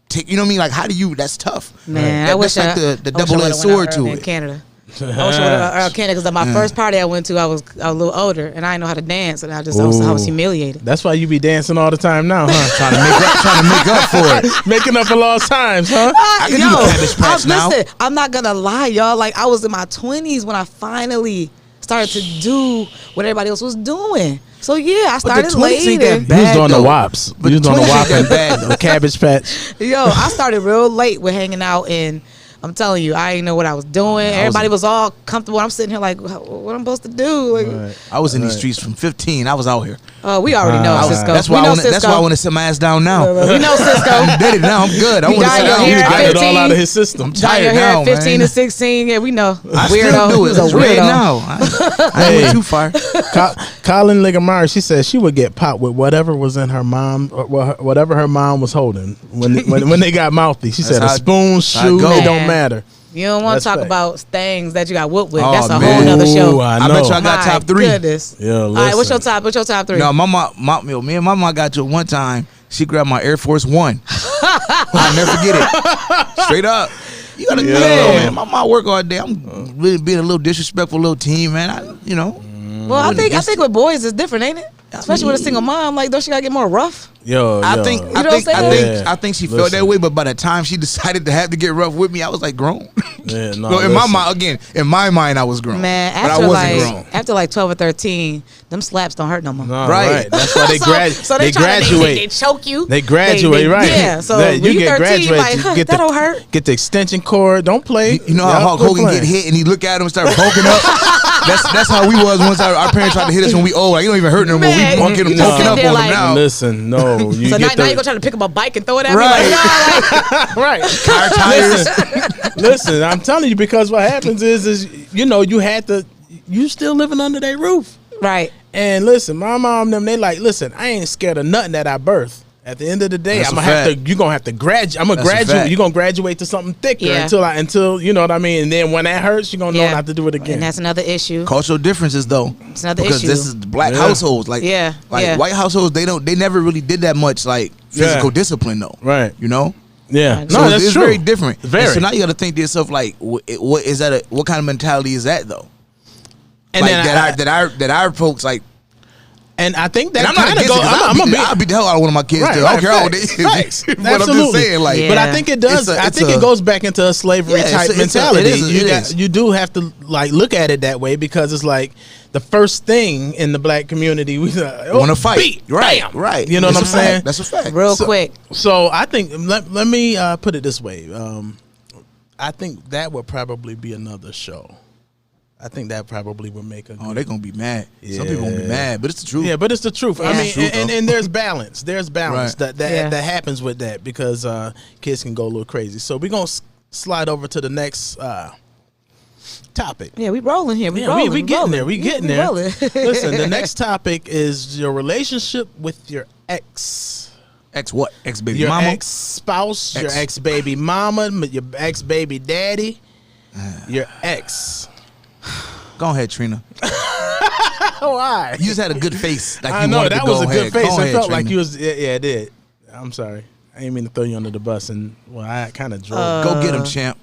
take? You know what I mean? Like how do you? That's tough. Man, That's like the double-edged sword to in it. Canada. I wish I would have Canada, because my first party I went to, I was a little older and I didn't know how to dance, and I was humiliated. That's why you be dancing all the time now, huh? trying to make up for it. Making up for lost times, huh? I can do the cabbage patch now. Listen, I'm not gonna lie, y'all. Like I was in my 20s when I finally started to do what everybody else was doing. So yeah, I started the 20s ain't later. that bad. You was doing the though. WAPs. But You was doing the 20s WAP ain't that and bad, though. the Cabbage Patch. Yo, I started real late with hanging out, and I'm telling you, I didn't know what I was doing. Everybody was all comfortable. I'm sitting here like, what I'm supposed to do? Like, Right. I was in these streets from 15. I was out here. we already know Cisco. That's why I want to sit my ass down now. We know Cisco. I'm did it now. I'm good. I You want to dye sit your down. hair at Got it all 15. out of his system. Dye your tired hair now, at 15 man. to 16. Yeah, we know. I Weirdo. still do it. He's a It's red weirdo. now. I ain't went too far. Colin Ligamari, she said she would get popped with whatever was in her mom, or whatever her mom was holding when they got mouthy. She said a how- spoon, how it shoe, go. it don't Man. matter. You don't want That's to talk fact. about things that you got whooped with. Oh, That's a man. whole nother show. Ooh, I I know. bet you I got My top 3. goodness. Yeah, All right, what's listen. your top 3? No, me and my mom got to it one time. She grabbed my Air Force One. I'll never forget it. Straight up. You gotta man. My mom work all day. I'm really being a little disrespectful little team, man. Well, I think with boys it's different, ain't it? Especially with a single mom. Like, don't she gotta get more rough? I think You know what I'm saying? I think she felt that way, but by the time she decided to have to get rough with me, I was like grown. Yeah, no, So in my mind, in my mind, I was grown. Man, but I wasn't grown. after like 12 or 13, them slaps don't hurt no more. No, Right. right. That's why they So they graduate. They choke you. They graduate, right? Yeah. So That- when you get 13, graduated, like, you huh, get that'll hurt. Get the extension cord. Don't play. You know how Hulk Hogan get hit and he look at him and start poking up? That's how we was once our parents tried to hit us when we old. Like, you don't even hurt no more. Man, We poking you him just poking sit up there on like- him now. Listen, no. You So now get you gonna try to pick up a bike and throw it at Right. me? Like, nah, like, right. Tire tires. Listen, I'm telling you, because what happens is you still living under their roof. right. And listen, my mom them, they like, listen, I ain't scared of nothing that I birth. At the end of the day, That's I'm a gonna have to. fact. You're gonna have to graduate. I'm gonna That's a graduate. fact. You're gonna graduate to something thicker Yeah. until you know what I mean. And then when that hurts, you're gonna know not to do it again. And that's another issue. Cultural differences though. It's another because issue. this is black Yeah. households. Like Yeah, yeah. white households, they never really did that much like physical discipline though. Right. You know? Yeah. Right. No, So that's it's true. very different. Very. And so now you got to think to yourself like, what is that? What kind of mentality is that though? And like then that our folks like. and I think that And I'm not kind of against goes. it. I'm gonna be. I'll beat the hell out of one of my kids. Right, too. I don't care how old they facts, is. facts. But I'm just Absolutely. saying, like, Yeah. But I think it does. It's a- I it's think a- it goes back into a slavery Yeah, type it mentality. is. You do have to like look at it that way, because it's like the first thing in the black community we want to fight. beat, Right, bam. right. You know That's what I'm a fact. saying? That's a fact. Real quick. So I think let me put it this way. I think that would probably be another show. I think that probably would make a. Oh, they're gonna be mad. Yeah. Some people gonna be mad, but it's the truth. Yeah, but it's the truth. Yeah. I mean, It's the truth, and there's balance. There's balance Right. that happens with that, because kids can go a little crazy. So we're gonna slide over to the next topic. Yeah, we rolling here. We Yeah, rolling. we getting rolling. there. We Yeah, getting we there. rolling. Listen, the next topic is your relationship with your ex. Ex what? Ex baby Your mama. ex spouse, your Ex. ex baby mama, your ex baby daddy, your ex. Go ahead, Trina. Why? You just had a good face. Like I you know wanted that to was go a good ahead. face. Go I ahead, felt like Trina. you was. Yeah, it did. I'm sorry. I didn't mean to throw you under the bus, and well, I kind of drove. Go get him, champ.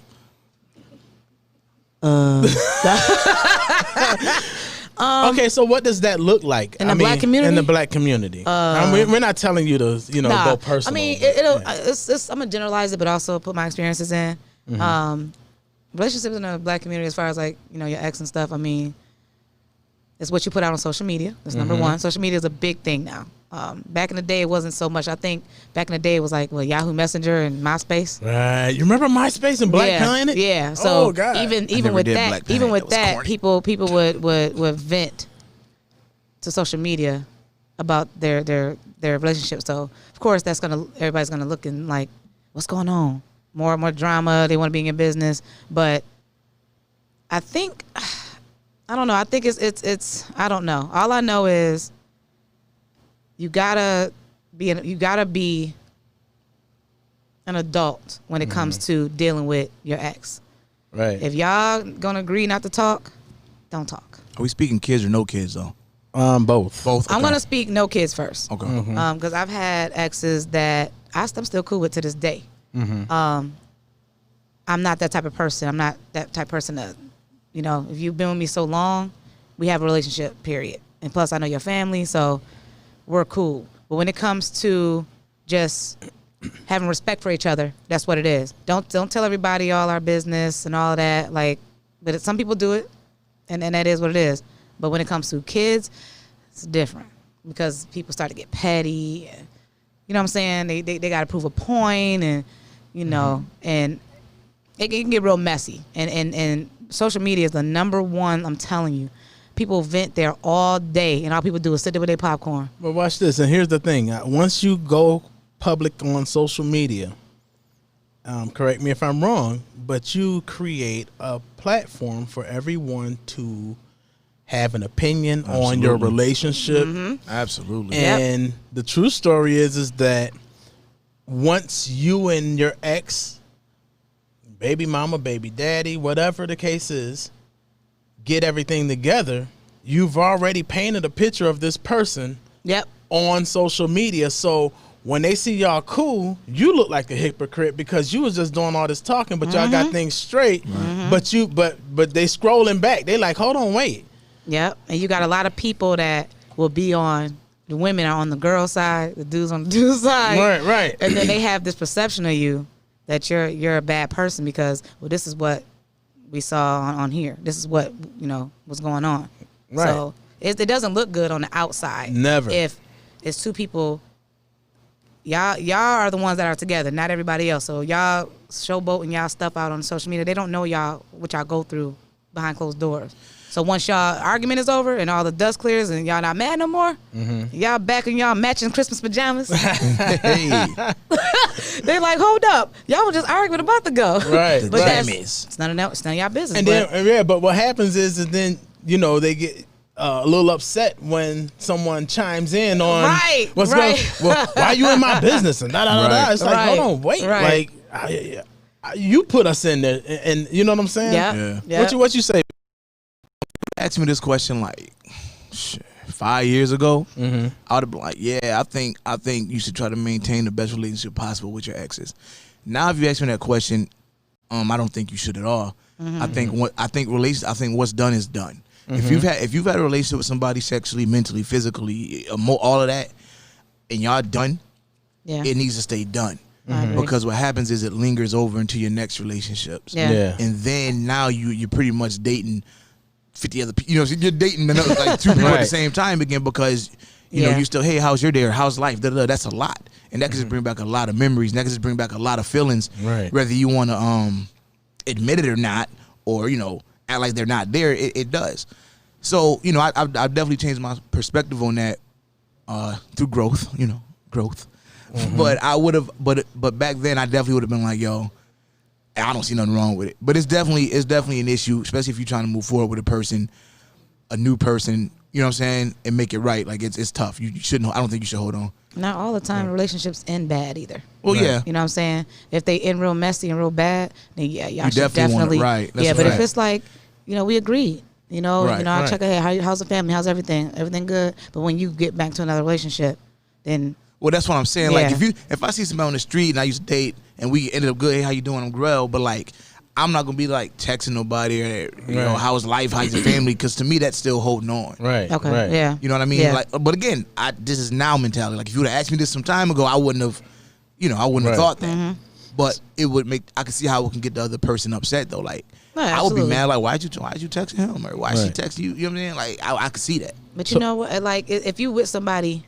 Okay, so what does that look like In the black community? In the black community, I mean, we're not telling you to, Nah, go personal. I mean, but, it'll. yeah. It's. I'm gonna generalize it, but also put my experiences in. Relationships in the black community, as far as like your ex and stuff. I mean, it's what you put out on social media. That's number one. Social media is a big thing now. Back in the day, it wasn't so much. I think back in the day, it was like Yahoo Messenger and MySpace. Right. You remember MySpace and Black Planet? Yeah. So oh, God. even never with did that, Black even Planet. with That that, was corny. people would vent to social media about their relationship. So of course everybody's gonna look and like, what's going on? More drama. They want to be in your business, but I think I don't know. I think it's I don't know. All I know is you gotta be an adult when it comes to dealing with your ex. Right. If y'all gonna agree not to talk, don't talk. Are we speaking kids or no kids though? Both. Both. I'm Okay. gonna speak no kids first. Okay. Because I've had exes that I'm still cool with to this day. I'm not that type of person. I'm not that type of person that, if you've been with me so long, we have a relationship, period. And plus, I know your family, so we're cool. But when it comes to just having respect for each other, that's what it is. Don't tell everybody all our business and all of that. Like, but some people do it, and that is what it is. But when it comes to kids, it's different because people start to get petty. And, you know what I'm saying? They got to prove a point, and and it can get real messy. And social media is the number one. I'm telling you, people vent there all day, and all people do is sit there with their popcorn. But watch this, and here's the thing: once you go public on social media, correct me if I'm wrong, but you create a platform for everyone to have an opinion on your relationship. Absolutely. And the true story is that once you and your ex, baby mama, baby daddy, whatever the case is, get everything together, you've already painted a picture of this person on social media. So when they see y'all cool, you look like a hypocrite because you was just doing all this talking, but y'all got things straight. But they scrolling back. They like, hold on, wait. Yep. And you got a lot of people that will be on, the women are on the girl side, the dudes on the dude side. Right. And then they have this perception of you that you're a bad person because, well, this is what we saw on here. This is what, what's going on. Right. So it doesn't look good on the outside. Never. If it's two people, y'all are the ones that are together, not everybody else. So y'all showboating y'all stuff out on social media. They don't know what y'all go through behind closed doors. So once y'all argument is over and all the dust clears and y'all not mad no more, y'all back in y'all matching Christmas pajamas. Hey. They like, hold up, y'all were just arguing about to go. Right. But Right. it's none of y'all business. And then, but what happens is that then, they get a little upset when someone chimes in on what's going. Well, why are you in my business and da da da da. It's like, hold on, wait, like you put us in there, and you know what I'm saying? Yeah. What you say? Asked me this question like 5 years ago, I would have been like, yeah, I think you should try to maintain the best relationship possible with your exes. Now, if you ask me that question, I don't think you should at all. I think what's done is done. If you've had a relationship with somebody sexually, mentally, physically, all of that, and y'all done, it needs to stay done. Because what happens is it lingers over into your next relationships. And then now you're pretty much dating 50 other people. You're dating another, like 2 people at the same time again because you still, hey, how's your day or how's life? That's a lot. And that can just bring back a lot of memories. And that can just bring back a lot of feelings. Whether you want to admit it or not, or act like they're not there, it does. So I've definitely changed my perspective on that through growth. But I would have, but back then I definitely would have been like, yo, I don't see nothing wrong with it. But it's definitely an issue, especially if you're trying to move forward with a new person. You know what I'm saying, and make it right. Like it's tough. You shouldn't. I don't think you should hold on. Not all the time relationships end bad either. Well, yeah. You know what I'm saying? If they end real messy and real bad, then y'all should definitely want it right. But if it's like, we agreed. I check ahead. How's the family? How's everything? Everything good? But when you get back to another relationship, then well, that's what I'm saying. Like if I see somebody on the street and I used to date and we ended up good, hey, how you doing? I'm well, but like I'm not gonna be like texting nobody or how's life, how's your family? Because to me that's still holding on. Right. Okay. Right. Yeah. You know what I mean? Yeah. Like, but again, this is now mentality. Like if you would have asked me this some time ago, I wouldn't have, have thought that. But it would I could see how it can get the other person upset though. Like I would be mad. Like why'd you text him or why she text you? You know what I'm saying? Like I could see that. But you know what? Like if you with somebody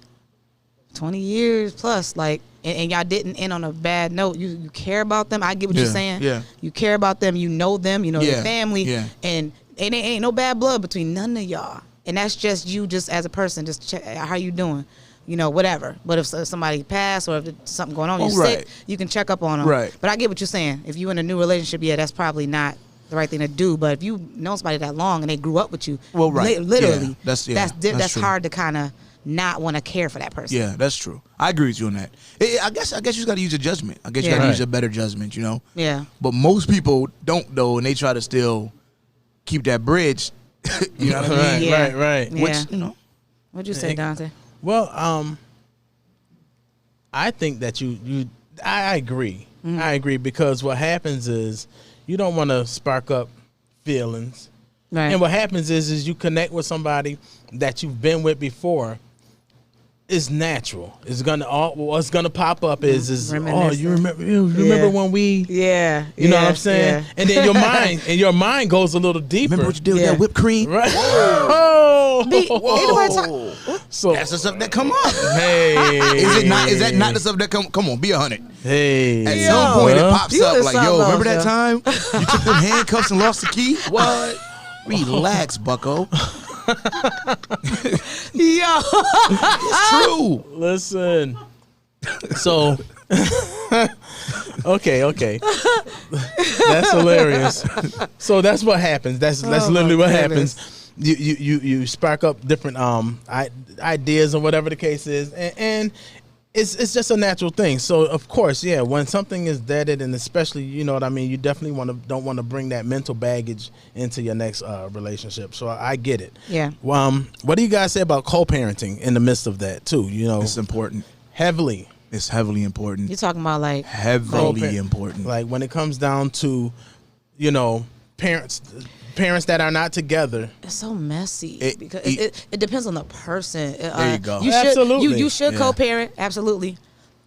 20 years plus, like, and y'all didn't end on a bad note. You care about them. I get what you're saying. Yeah. You care about them. You know them. You know their family. Yeah. And ain't no bad blood between none of y'all. and that's just you, just as a person, just check how you doing, whatever. But if somebody passed or if there's something going on, you're sick, you can check up on them. Right. But I get what you're saying. If you're in a new relationship, that's probably not the right thing to do. But if you know somebody that long and they grew up with you, literally, that's true. hard to kind of not want to care for that person. Yeah, that's true. I agree with you on that. I guess you just got to use your judgment. I guess you got to use your better judgment, Yeah. But most people don't, though, and they try to still keep that bridge. You know what I mean? Right, right. Which, What'd you say, Donta? Well, I think that I agree. Mm-hmm. I agree, because what happens is you don't want to spark up feelings. Right. And what happens is you connect with somebody that you've been with before. It's natural. What's gonna pop up is you remember when we you know what I'm saying? Yeah. And then your mind goes a little deeper. Remember what you did with that whipped cream? Right. So that's the stuff that come up. Hey, is that not the stuff that come on, be 100. Hey, at some point it pops up like, yo, remember that time you took them handcuffs and lost the key? What? Relax, bucko. Yo, it's true. Listen. So, okay. That's hilarious. So that's what happens. That's literally what happens. You spark up different ideas or whatever the case is, and it's just a natural thing. So of course, when something is deaded, and especially, you know what I mean, you definitely don't want to bring that mental baggage into your next relationship. So I get it. Yeah. What do you guys say about co-parenting in the midst of that too? It's important. Heavily. It's heavily important. You're talking about like heavily important. Like when it comes down to, parents that are not together. It's so messy because it depends on the person. There you go. Absolutely. You should co-parent, absolutely,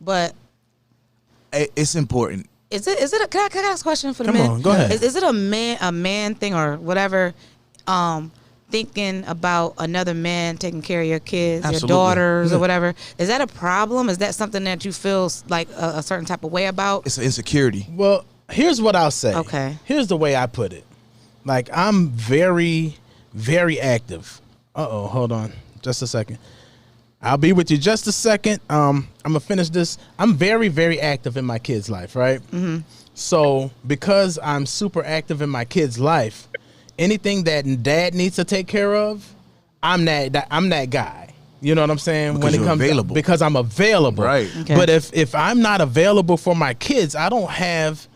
but it's important. Is it? Can I ask a question for the Come men? on, go ahead. Is it a man thing or whatever? Thinking about another man taking care of your kids, Absolutely. your daughters, or whatever. Is that a problem? Is that something that you feel like a certain type of way about? It's an insecurity. Well, here's what I'll say. Okay. Here's the way I put it. Like, I'm very, very active. Hold on. Just a second. I'll be with you just a second. I'm going to finish this. I'm very, very active in my kid's life, right? Mm-hmm. So, because I'm super active in my kid's life, anything that dad needs to take care of, I'm that guy. You know what I'm saying? Because when it comes available. Because I'm available. Right. Okay. But if I'm not available for my kids, I don't have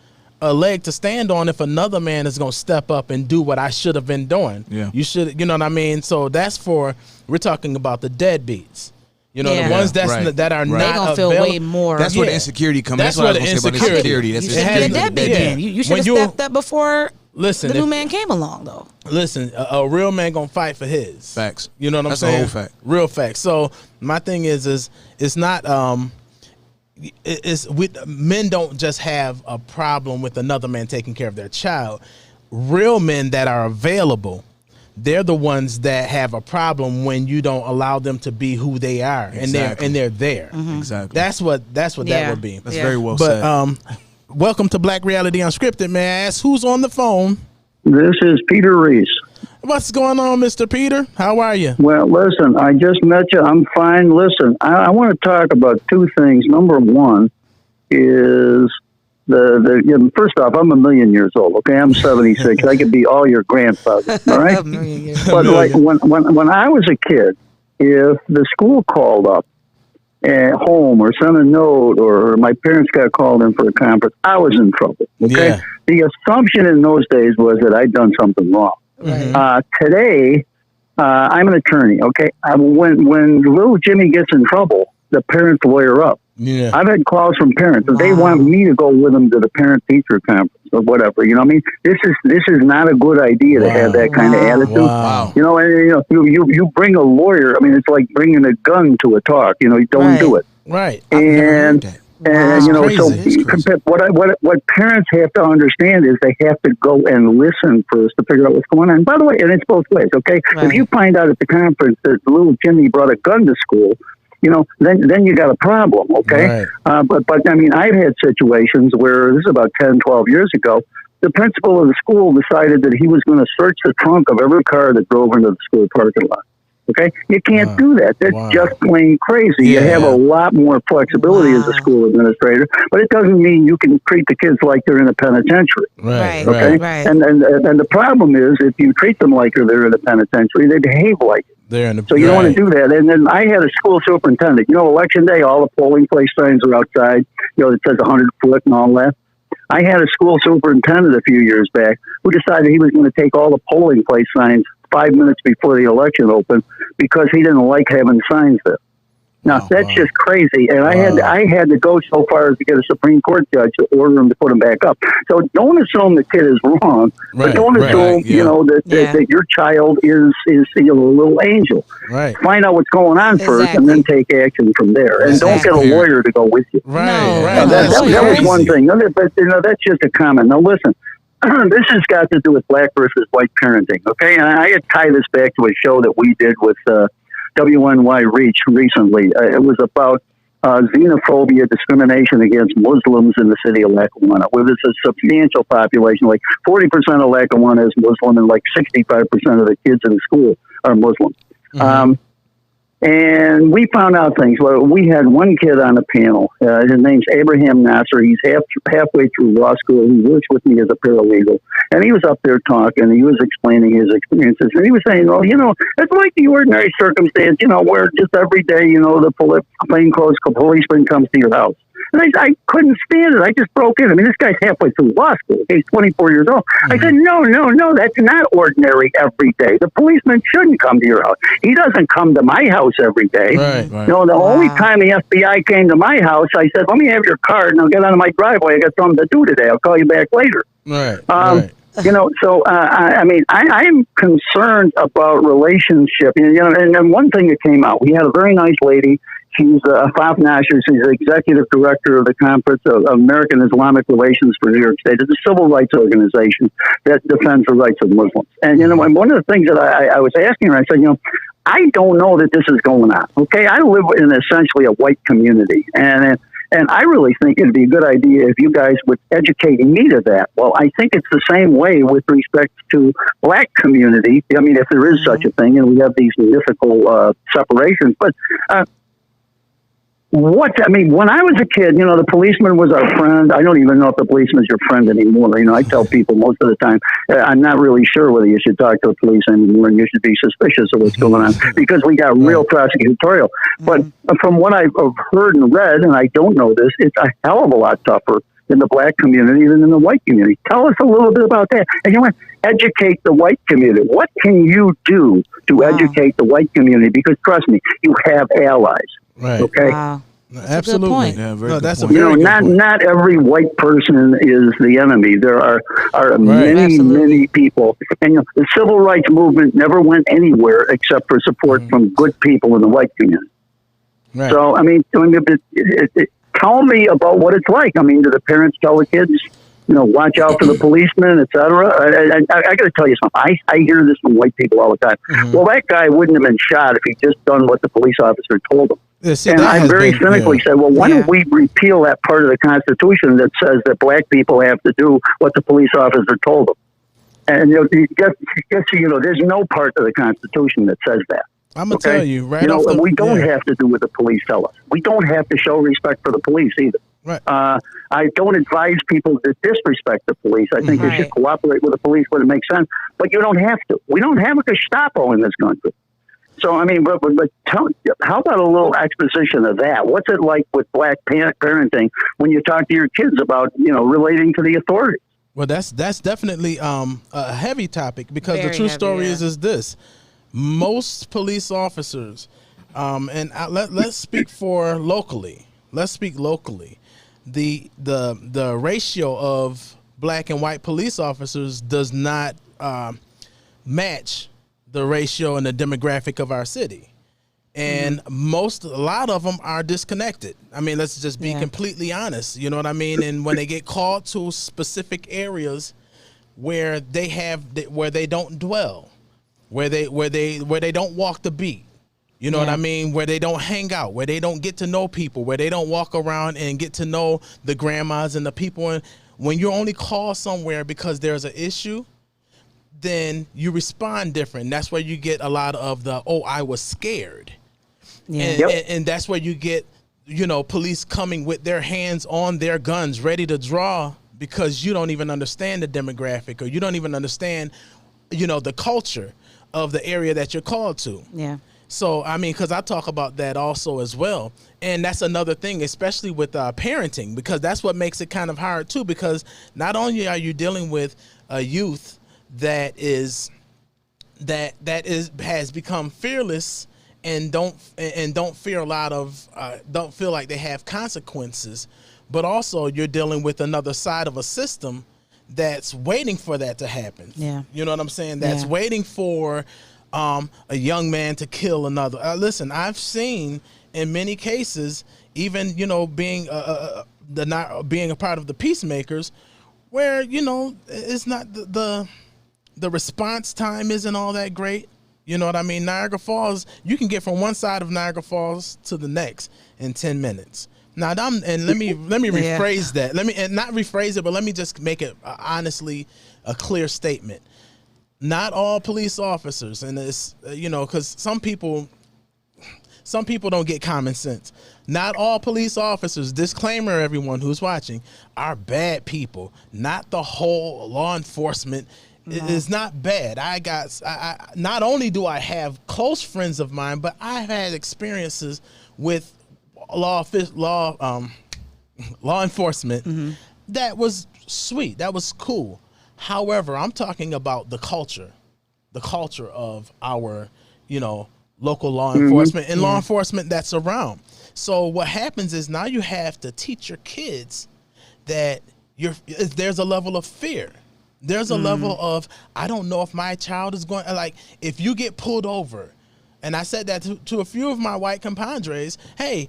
a leg to stand on if another man is going to step up and do what I should have been doing. Yeah. You should, you know what I mean? So we're talking about the deadbeats. You know, the ones that are They not gonna feel available. way more. That's where the insecurity comes. That's what where I was the going to say about insecurity. That's You the should be a insecurity. deadbeat then. You should have stepped up before Listen, the new man came along, though. Listen, a real man gonna fight for his Facts. You know what I'm That's a saying? whole fact. Real fact. So my thing is it's not men don't just have a problem with another man taking care of their child. Real men that are available, they're the ones that have a problem when you don't allow them to be who they are, Exactly. and they're there. Mm-hmm. Exactly. That's what that would be. That's very well said. But welcome to Black Reality Unscripted. May I ask who's on the phone? This is Peter Reese. What's going on, Mr. Peter? How are you? Well, listen, I just met you. I'm fine. Listen, I want to talk about two things. Number one is first off, I'm 1,000,000 years old. Okay, I'm 76. I could be all your grandfather. All right. But like when I was a kid, if the school called up at home or sent a note or my parents got called in for a conference, I was in trouble. Okay. Yeah. The assumption in those days was that I'd done something wrong. Right. Today, I'm an attorney. Okay. When little Jimmy gets in trouble, the parents lawyer up. Yeah. I've had calls from parents and they want me to go with them to the parent teacher conference or whatever. You know what I mean? This is not a good idea to have that kind of attitude. Wow. You know, and you bring a lawyer. I mean, it's like bringing a gun to a talk. You know, you don't do it. Right. And you know, Crazy. so It's crazy. what parents have to understand is they have to go and listen first to figure out what's going on. By the way, and it's both ways. Okay, Right. if you find out at the conference that little Jimmy brought a gun to school, you know, then you got a problem. Okay, Right. but I mean, I've had situations where this is about 10, 12 years ago. The principal of the school decided that he was going to search the trunk of every car that drove into the school parking lot. Okay, you can't Wow. do that. That's Wow. just plain crazy. You Yeah. have a lot more flexibility as a Wow. school administrator, but it doesn't mean you can treat the kids like they're in a penitentiary. Right. Okay, Right. and the problem is if you treat them like they're in a penitentiary, they behave like it. They're in the. So you don't want right. to do that. And then I had a school superintendent. You know, election day, all the polling place signs are outside. You know, it says 100 foot and all that. I had a school superintendent a few years back who decided he was going to take all the polling place signs 5 minutes before the election opened because he didn't like having signs there. Now that's wow. just crazy, and I had to go so far as to get a Supreme Court judge to order him to put them back up. So don't assume the kid is wrong, Right, but don't right, assume yeah. you know that, Yeah. that your child is you know, a little angel. Right. Find out what's going on first, and then take action from there. And don't get a Exactly. lawyer to go with you. Right. No, right. Now, no, that was crazy. one thing. But you know, that's just a comment. Now listen. This has got to do with black versus white parenting, okay? And I had tie this back to a show that we did with WNY Reach recently. It was about xenophobia, discrimination against Muslims in the city of Lackawanna, where there's a substantial population, like 40% of Lackawanna is Muslim, and like 65% of the kids in the school are Muslim. Mm-hmm. And we found out things. Well, we had one kid on the panel. His name's Abraham Nasser. He's halfway through law school. He works with me as a paralegal. And he was up there talking. He was explaining his experiences. And he was saying, well, you know, it's like the ordinary circumstance, you know, where just every day, you know, the plainclothes policeman comes to your house. And I couldn't stand it. I just broke in. I mean, this guy's halfway through law school. He's 24 years old. I said, no, that's not ordinary every day. The policeman shouldn't come to your house. He doesn't come to my house every day. Right. Right. You know, the only time the FBI came to my house, I said, let me have your card and I'll get out of my driveway. I got something to do today. I'll call you back later. Right. Right. You know, so I mean, I'm concerned about relationship. You know, and one thing that came out, we had a very nice lady. She's Faf Nasher. She's the executive director of the Conference of American Islamic Relations for New York State. It's a civil rights organization that defends the rights of Muslims. And, you know, one of the things that I was asking her, I said, you know, I don't know that this is going on. Okay, I live in essentially a white community. And I really think it'd be a good idea if you guys would educate me to that. Well, I think it's the same way with respect to black community. I mean, if there is such a thing, and we have these mythical separations. But when I was a kid, you know, the policeman was our friend. I don't even know if the policeman's your friend anymore. You know, I tell people most of the time, I'm not really sure whether you should talk to the police anymore, and you should be suspicious of what's going on because we got real prosecutorial. But from what I've heard and read, and I don't know this, it's a hell of a lot tougher in the black community than in the white community. Tell us a little bit about that. And you know what? Educate the white community. What can you do to educate the white community? Because trust me, you have allies. Right. Okay. Wow. Absolutely. point. Yeah, very No, good that's point. a You know, very good point. not every white person is the enemy. There are many, Absolutely. many people. And you know, the civil rights movement never went anywhere except for support from good people in the white community. Right. So, I mean, tell me about what it's like. I mean, do the parents tell the kids, you know, watch out for the policemen, et cetera? I got to tell you something. I hear this from white people all the time. Well, that guy wouldn't have been shot if he'd just done what the police officer told him. Yeah, see, And that I has very been- cynically yeah. said, well, why Yeah. don't we repeal that part of the Constitution that says that black people have to do what the police officer told them? And you know, just so you know, there's no part of the Constitution that says that. I'm gonna Okay? tell you right You know, off the. and we don't yeah. have to do what the police tell us. We don't have to show respect for the police either. Right. I don't advise people to disrespect the police. I think they Right. should cooperate with the police when it makes sense. But you don't have to. We don't have a Gestapo in this country. So, I mean, but how about a little exposition of that? What's it like with black parenting when you talk to your kids about, you know, relating to the authorities? Well, that's definitely a heavy topic because Very the true heavy, story yeah. is this: most police officers, and let's speak for locally. Let's speak locally. The ratio of black and white police officers does not match the ratio and the demographic of our city. And a lot of them are disconnected. I mean, let's just be Yeah. completely honest. You know what I mean? And when they get called to specific areas where they don't dwell, where they don't walk the beat. You know what I mean? Where they don't hang out, where they don't get to know people, where they don't walk around and get to know the grandmas and the people. And when you're only called somewhere because there's an issue, then you respond different. That's where you get a lot of the, oh, I was scared. Yeah. And that's where you get, police coming with their hands on their guns, ready to draw, because you don't even understand the demographic, or you don't even understand, the culture of the area that you're called to. Yeah. So, I mean, because I talk about that also as well. And that's another thing, especially with parenting, because that's what makes it kind of hard too, because not only are you dealing with a youth that has become fearless and don't fear a lot of don't feel like they have consequences, but also you're dealing with another side of a system that's waiting for that to happen. Yeah. You know what I'm saying? That's waiting for a young man to kill another. Listen, I've seen in many cases, even being being a part of the peacemakers, where it's not the response time isn't all that great. You know what I mean? Niagara Falls, you can get from one side of Niagara Falls to the next in 10 minutes. Now, let me rephrase that. Let me not rephrase it, but let me just make it honestly a clear statement. Not all police officers, and it's because some people don't get common sense. Not all police officers, disclaimer, everyone who's watching, are bad people. Not the whole law enforcement. No. It is not bad. I not only do I have close friends of mine, but I've had experiences with law enforcement that was sweet. That was cool. However, I'm talking about the culture of our, local law enforcement and law enforcement that's around. So what happens is now you have to teach your kids that there's a level of fear. There's a level of, I don't know if my child is going, like, if you get pulled over, and I said that to a few of my white compadres, hey,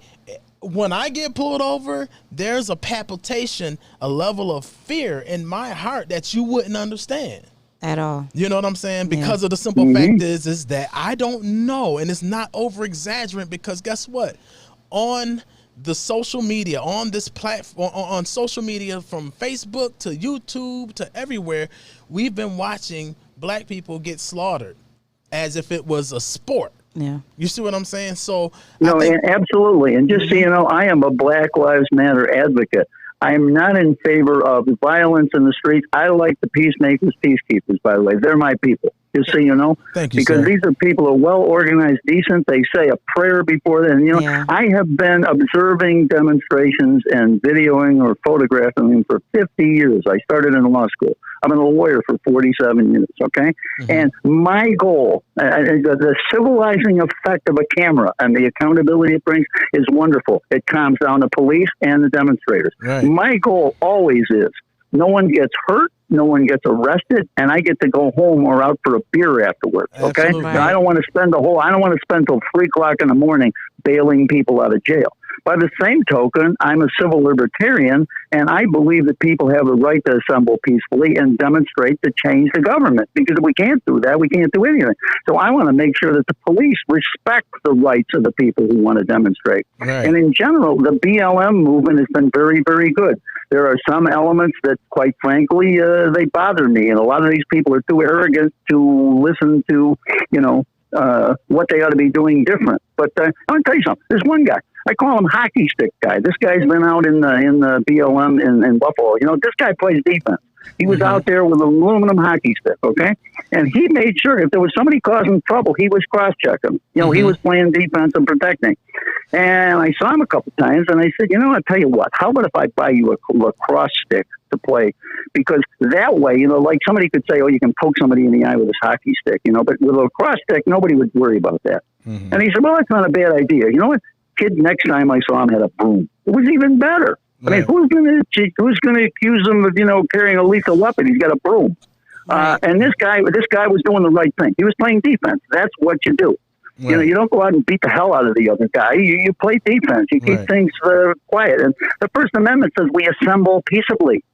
when I get pulled over, there's a palpitation, a level of fear in my heart that you wouldn't understand. At all. You know what I'm saying? Because of the simple fact is that I don't know, and it's not over exaggerating, because guess what? On the social media, on this platform, on social media, from Facebook to YouTube to everywhere, we've been watching black people get slaughtered as if it was a sport. Yeah. You see what I'm saying? So no, absolutely. And just so you know, I am a Black Lives Matter advocate. I am not in favor of violence in the streets. I like the peacemakers, peacekeepers, by the way. They're my people, just so you know. Thank you, because sir. These are people who are well organized, decent. They say a prayer before them. I have been observing demonstrations and videoing or photographing them for 50 years. I started in law school. I've been a lawyer for 47 years, okay? And my goal, the civilizing effect of a camera and the accountability it brings is wonderful. It calms down the police and the demonstrators. Right. My goal always is no one gets hurt, no one gets arrested, and I get to go home or out for a beer afterwards, okay? Absolutely. Now, I don't want to spend till 3 o'clock in the morning bailing people out of jail. By the same token, I'm a civil libertarian, and I believe that people have the right to assemble peacefully and demonstrate to change the government. Because if we can't do that, we can't do anything. So I want to make sure that the police respect the rights of the people who want to demonstrate. Right. And in general, the BLM movement has been very, very good. There are some elements that, quite frankly, they bother me. And a lot of these people are too arrogant to listen to, what they ought to be doing different. But I'm going to tell you something. There's one guy. I call him Hockey Stick Guy. This guy's been out in the BLM in Buffalo. This guy plays defense. He was out there with an aluminum hockey stick, okay? And he made sure if there was somebody causing trouble, he was cross-checking. He was playing defense and protecting. And I saw him a couple times, and I said, I'll tell you what, how about if I buy you a lacrosse stick to play? Because that way, like somebody could say, oh, you can poke somebody in the eye with this hockey stick, but with a lacrosse stick, nobody would worry about that. And he said, well, that's not a bad idea. You know what? Kid, next time I saw him had a broom. It was even better. I mean, who's going to accuse him of, carrying a lethal weapon? He's got a broom. And this guy was doing the right thing. He was playing defense. That's what you do. Right. You don't go out and beat the hell out of the other guy. You play defense. You keep things quiet. And the First Amendment says we assemble peaceably.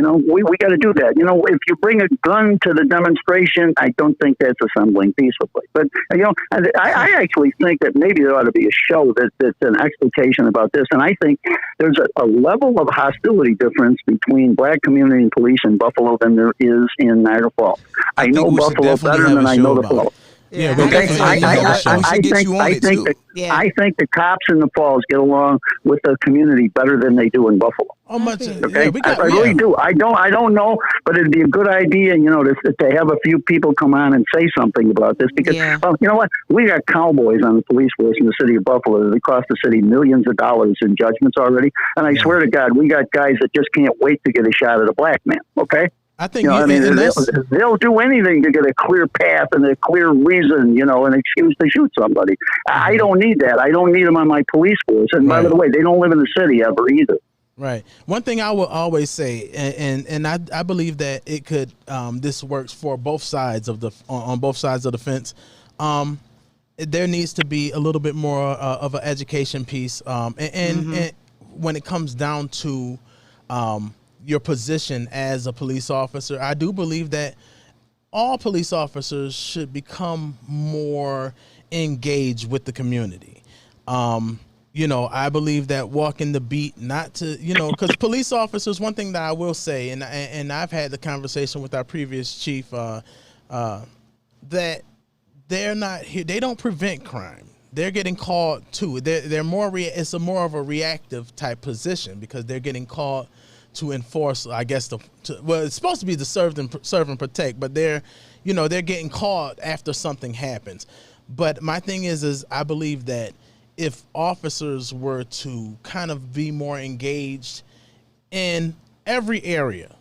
We got to do that. If you bring a gun to the demonstration, I don't think that's assembling peacefully. But, I actually think that maybe there ought to be a show that's an explanation about this. And I think there's a level of hostility difference between black community and police in Buffalo than there is in Niagara Falls. I know Buffalo better than I know the Falls. Yeah, I think the cops in the Falls get along with the community better than they do in Buffalo. How much? Okay, I really do. I don't know, but it'd be a good idea, to have a few people come on and say something about this because, well, you know what? We got cowboys on the police force in the city of Buffalo that cost the city millions of dollars in judgments already, and I swear to God, we got guys that just can't wait to get a shot at a black man. Okay. I think they'll do anything to get a clear path and a clear reason, an excuse to shoot somebody. I don't need that. I don't need them on my police force. And by the way, they don't live in the city ever either. Right. One thing I will always say, and I believe that it could, this works for both sides on both sides of the fence. There needs to be a little bit more of an education piece, and when it comes down to your position as a police officer, I do believe that all police officers should become more engaged with the community. I believe that walking the beat, not to, because police officers, one thing that I will say, and I've had the conversation with our previous chief, that they're not here. They don't prevent crime. They're getting called too. They're more. It's more of a reactive type position because they're getting called to enforce, I guess, it's supposed to be to serve and protect, but they're getting caught after something happens. But my thing is I believe that if officers were to kind of be more engaged in every area,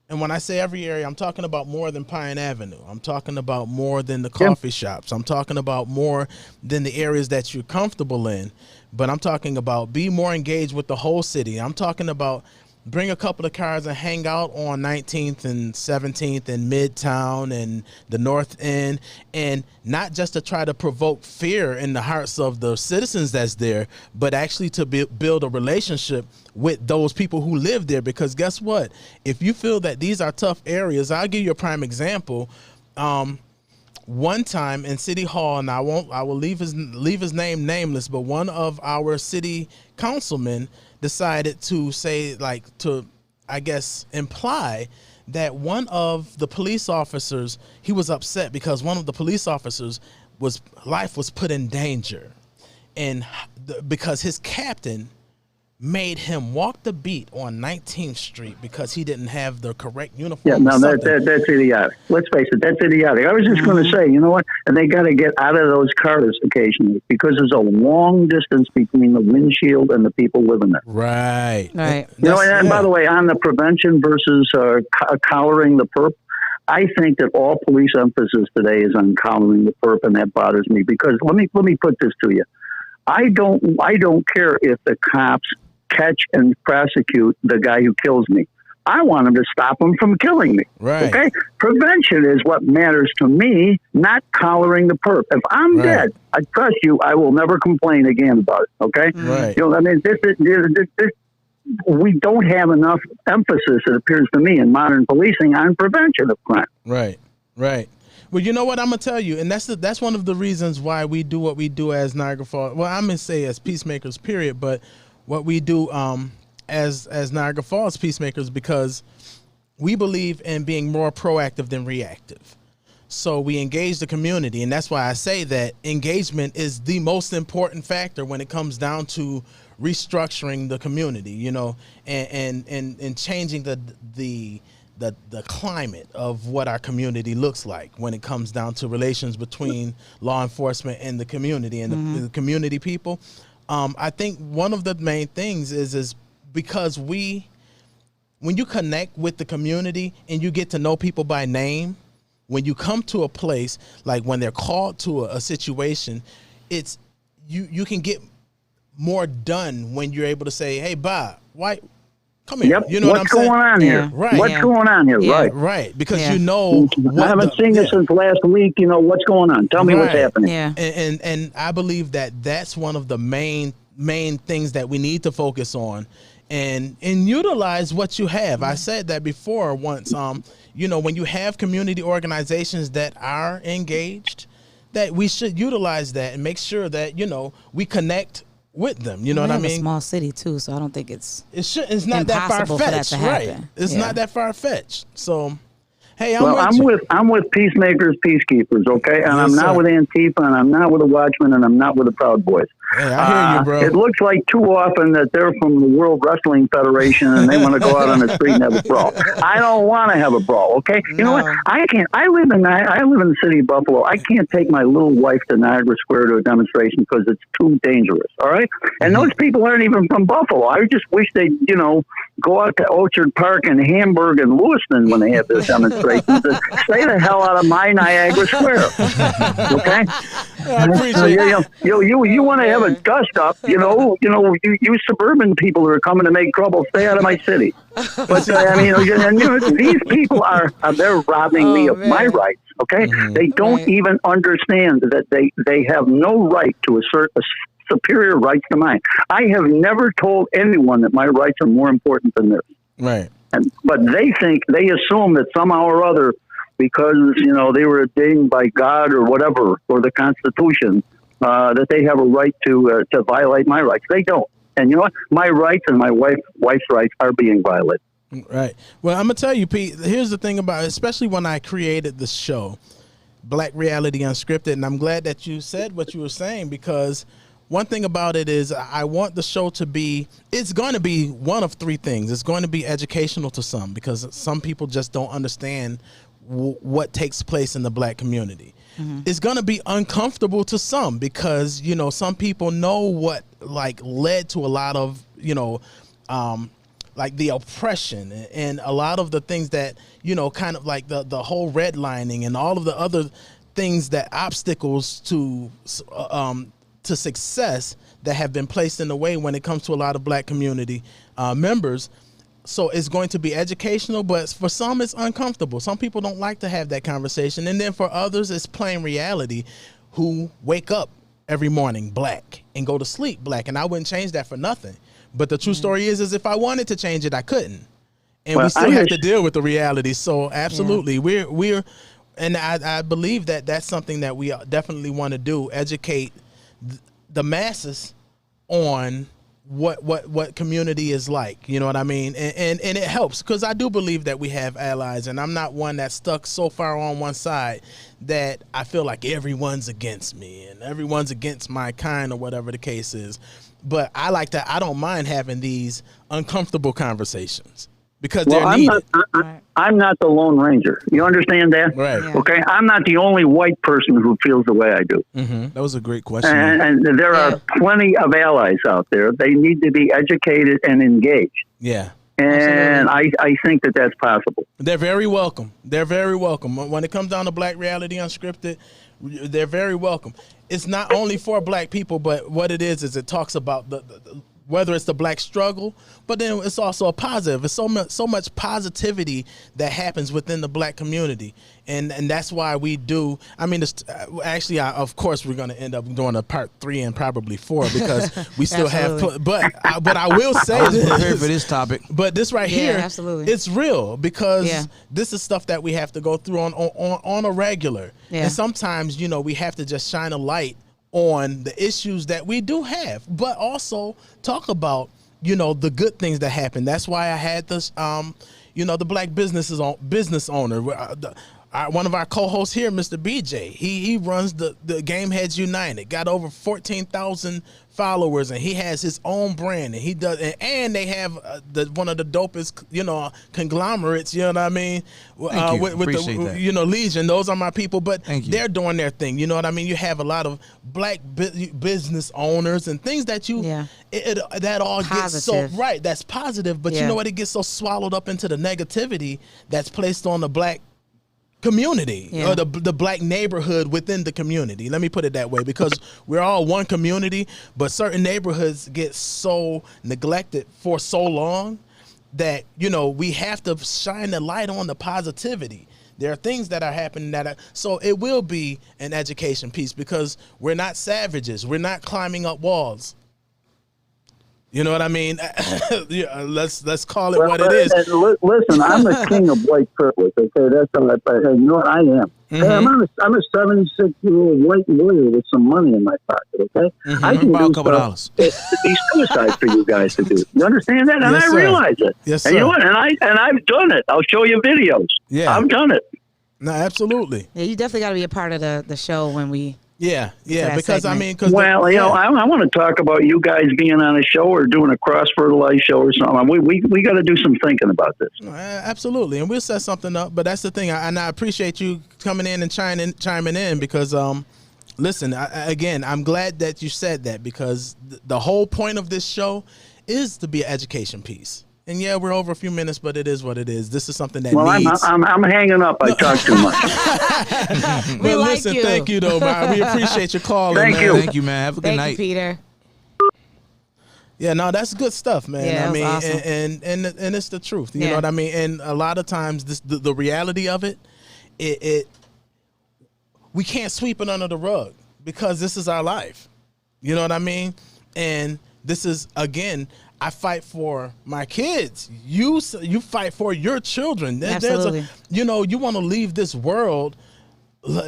and when I say every area, I'm talking about more than Pine Avenue. I'm talking about more than the coffee shops. I'm talking about more than the areas that you're comfortable in. But I'm talking about be more engaged with the whole city. I'm talking about bring a couple of cars and hang out on 19th and 17th and Midtown and the North End, and not just to try to provoke fear in the hearts of the citizens that's there, but actually to build a relationship with those people who live there. Because guess what? If you feel that these are tough areas, I'll give you a prime example. One time in City Hall, and I will leave his name nameless, but one of our city councilmen decided to say, I guess, imply that one of the police officers, he was upset because one of the police officers life was put in danger, and because his captain made him walk the beat on 19th Street because he didn't have the correct uniform. Yeah, no, that's idiotic. Let's face it, that's idiotic. I was just going to say, you know what? And they got to get out of those cars occasionally because there's a long distance between the windshield and the people living there. Right. And by the way, on the prevention versus collaring the perp, I think that all police emphasis today is on collaring the perp, and that bothers me because let me put this to you. I don't care if the cops catch and prosecute the guy who kills me. I want them to stop him from killing me. Right. Okay? Prevention is what matters to me, not collaring the perp. If I'm dead, I trust you, I will never complain again about it. Okay? Right. We don't have enough emphasis, it appears to me, in modern policing on prevention of crime. Right. Well, you know what I'm gonna tell you, and that's one of the reasons why we do what we do as Niagara Falls. Well, I'm gonna say as peacemakers, period. But what we do as Niagara Falls peacemakers, because we believe in being more proactive than reactive. So we engage the community, and that's why I say that engagement is the most important factor when it comes down to restructuring the community. And changing the climate of what our community looks like when it comes down to relations between law enforcement and the community and the community people. I think one of the main things is because when you connect with the community and you get to know people by name, when you come to a place, like when they're called to a situation, it's you can get more done when you're able to say, "Hey, Bob, why? Come here." Yep. You know what's what I'm saying? going on here? Yeah. Right. What's going on here? Yeah. Right. Right. Because you know, I haven't seen you since last week. You know what's going on? Tell me what's happening. Yeah. And I believe that that's one of the main things that we need to focus on. and utilize what you have. I said that before once. You know, when you have community organizations that are engaged, that we should utilize that and make sure that, you know, we connect with them. You know what I mean? A small city too, so I don't think it's not that far impossible for that fetched, to right? happen. It's Yeah. not that far fetched. So, hey, I'm with peacemakers, peacekeepers, okay? And Yes, I'm not sir. with Antifa, and I'm not with the Watchmen, and I'm not with the Proud Boys. Hey, I hear you, bro. It looks like too often that they're from the World Wrestling Federation and they want to go out on the street and have a brawl. I don't want to have a brawl, okay? You know what? I can't. I live in the city of Buffalo. I can't take my little wife to Niagara Square to a demonstration because it's too dangerous, all right? And those people aren't even from Buffalo. I just wish they'd, you know, go out to Orchard Park and Hamburg and Lewiston when they have their demonstrations and stay the hell out of my Niagara Square, okay? I appreciate it. You want to have a dust up, you suburban people who are coming to make trouble, stay out of my city. But I mean, these people they're robbing me of my rights. Okay, they don't even understand that they have no right to assert a superior rights to mine. I have never told anyone that my rights are more important than this. Right. But they assume that somehow or other, because they were ordained by God or whatever, or the Constitution, that they have a right to violate my rights. They don't. And you know what? My rights and my wife's rights are being violated. Right. Well, I'm gonna tell you, Pete. Here's the thing about it, especially when I created the show, Black Reality Unscripted, and I'm glad that you said what you were saying, because one thing about it is I want the show to be, it's going to be one of three things. It's going to be educational to some, because some people just don't understand what takes place in the black community. It's going to be uncomfortable to some, because, some people know what led to a lot of, like the oppression and a lot of the things that, kind of like the whole redlining and all of the other things, that obstacles to success that have been placed in the way when it comes to a lot of black community members. So it's going to be educational, but for some it's uncomfortable. Some people don't like to have that conversation. And then for others, it's plain reality, who wake up every morning black and go to sleep black. And I wouldn't change that for nothing. But the true story is if I wanted to change it, I couldn't. And we still have to deal with the reality. So absolutely, we're and I believe that that's something that we definitely want to do, educate the masses on what community is like, you know what I mean? And it helps, because I do believe that we have allies, and I'm not one that's stuck so far on one side that I feel like everyone's against me and everyone's against my kind, or whatever the case is. But I don't mind having these uncomfortable conversations, because they're needed. I'm not the Lone Ranger. You understand that? Right. Yeah. Okay. I'm not the only white person who feels the way I do. That was a great question. And there are plenty of allies out there. They need to be educated and engaged. Yeah. And I think that that's possible. They're very welcome. They're very welcome. When it comes down to Black Reality Unscripted, they're very welcome. It's not only for black people, but what it is it talks about the whether it's the black struggle, but then it's also a positive. It's so much positivity that happens within the black community, and that's why we do. I mean, of course, we're going to end up doing a part 3 and probably 4, because we still have. But I will say this prepared for this topic. But this right here, absolutely. it's real, because this is stuff that we have to go through on a regular, and sometimes we have to just shine a light on the issues that we do have, but also talk about, the good things that happen. That's why I had this, the black business owner, one of our co-hosts here, Mr. BJ. He runs the Game Heads United, got over 14,000 followers, and he has his own brand, and he does, and they have one of the dopest, conglomerates, you know what I mean? With the Legion. Those are my people, but they're doing their thing, you know what I mean? You have a lot of black business owners and things that that all gets so right. That's positive, but you know what? It gets so swallowed up into the negativity that's placed on the black community, or the black neighborhood within the community. Let me put it that way, because we're all one community, but certain neighborhoods get so neglected for so long that, we have to shine the light on the positivity. There are things that are happening so it will be an education piece, because we're not savages. We're not climbing up walls. You know what I mean? Yeah, let's call it what it is. Listen, I'm the king of white privilege. Okay, that's all. You know what I am. Hey, I'm a 76-year-old white lawyer with some money in my pocket. Okay, I can About do a couple dollars. It'd be suicide for you guys to do. You understand that? And Yes, I sir. realize it. Yes, And you sir. know what? And I've done it. I'll show you videos. Yeah. I've done it. No, absolutely. Yeah, you definitely got to be a part of the show when we. Yeah, that because segment. I mean, because Well, you know, I want to talk about you guys being on a show or doing a cross-fertilized show or something. We got to do some thinking about this. Absolutely, and we'll set something up. But that's the thing, and I appreciate you coming in and chiming in because, listen, again, I'm glad that you said that because the whole point of this show is to be an education piece. And yeah, we're over a few minutes, but it is what it is. This is something that needs. I'm hanging up. I talk too much. Well, like listen, you. thank you though. We appreciate your call. Thank man. you. Thank you, man. Have a good Thank night. you, Peter. Yeah, no, that's good stuff, man. Yeah, I it mean, was awesome. and it's the truth. You Yeah. know what I mean? And a lot of times, the reality of it, we can't sweep it under the rug because this is our life. You know what I mean? And this is, again, I fight for my kids. You fight for your children. Absolutely. You want to leave this world,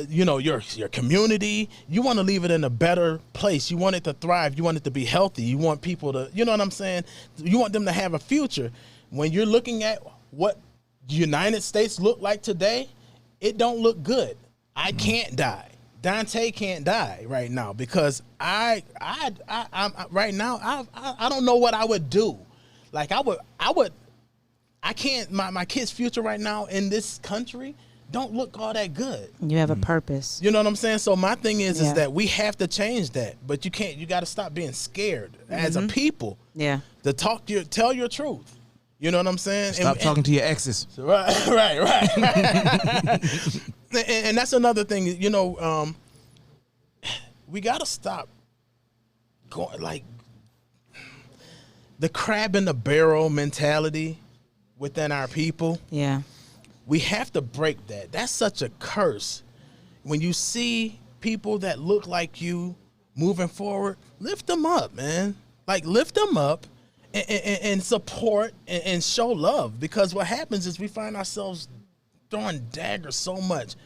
you know, your community, you want to leave it in a better place. You want it to thrive. You want it to be healthy. You want people to, you know what I'm saying? You want them to have a future. When you're looking at what the United States look like today, it don't look good. I can't die. Donta can't die right now because I'm right now. I don't know what I would do. Like I can't. My kid's future right now in this country don't look all that good. You have a purpose. You know what I'm saying? So my thing is Yeah. that we have to change that, but you can't. You got to stop being scared as a people. Yeah. To tell your truth. You know what I'm saying? Stop talking to your exes. Right. and that's another thing. You know, we gotta stop going like the crab in the barrel mentality within our people. Yeah. We have to break that. That's such a curse. When you see people that look like you moving forward, lift them up, man. Like lift them up and support and show love. Because what happens is we find ourselves throwing daggers so much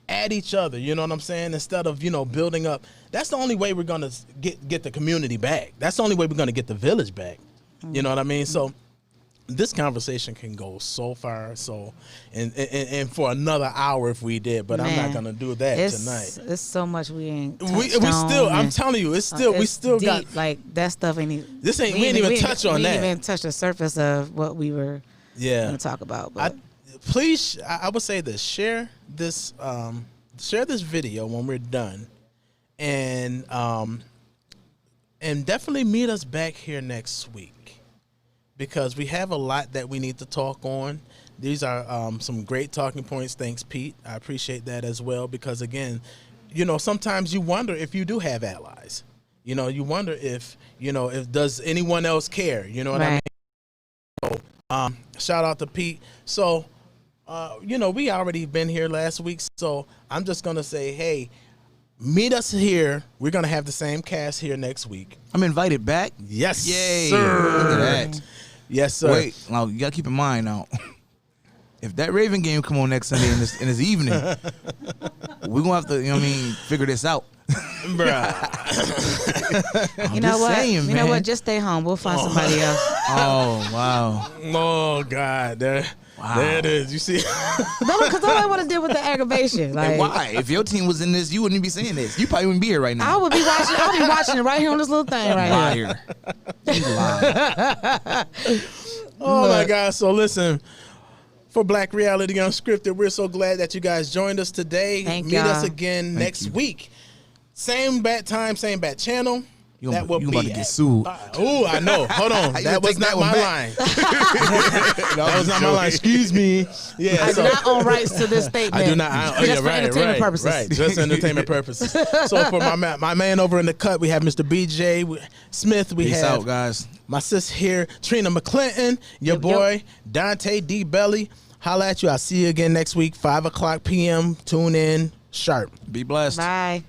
at each other. You know what I'm saying? Instead of, you know, building up. That's the only way we're gonna get the community back. That's the only way we're gonna get the village back. You know what I mean? So this conversation can go so far, and for another hour if we did, but I'm not gonna do that tonight. It's so much we ain't. We still. I'm telling you, we still deep. got like that stuff. We ain't even touch on that. We didn't even touch the surface of what we were gonna talk about. But Please, I would say this: share this video when we're done, and definitely meet us back here next week. Because we have a lot that we need to talk on. These are some great talking points. Thanks, Pete. I appreciate that as well. Because, again, you know, sometimes you wonder if you do have allies. You know, you wonder if does anyone else care? You know what I mean? So, shout out to Pete. So, you know, we already been here last week. So I'm just going to say, hey, meet us here. We're going to have the same cast here next week. I'm invited back. Yes, Yay. sir. Look at that. Yes, sir. Wait, now you gotta keep in mind now. If that Raven game come on next Sunday in this evening, we're gonna have to, you know what I mean, figure this out. Bruh. you know what? saying, you know man. what? Just stay home. We'll find somebody else. Oh wow. Oh God, there it is. You see? Because all I want to deal with the aggravation. Like, And why? If your team was in this, you wouldn't be saying this. You probably wouldn't be here right now. I would be watching. I'll be watching it right here on this little thing right here. Liar. You liar. Oh my God. So listen, for Black Reality Unscripted, we're so glad that you guys joined us today. Thank Meet y'all. us again next week. Same bat time, same bat channel. You That will about be to get at- sued. Oh, I know. Hold on. You That gonna was take not that one my back? line. That was not my line. Excuse me. Yeah. I do so- not own rights to this statement. I do not. Just for entertainment purposes. Right, just entertainment purposes. So for my man over in the cut, we have Mr. BJ Smith. We Peace have out, guys. my sis here, Trina McClinton, your boy, Donta D. Belly. Holla at you. I'll see you again next week, 5 o'clock p.m. Tune in sharp. Be blessed. Bye.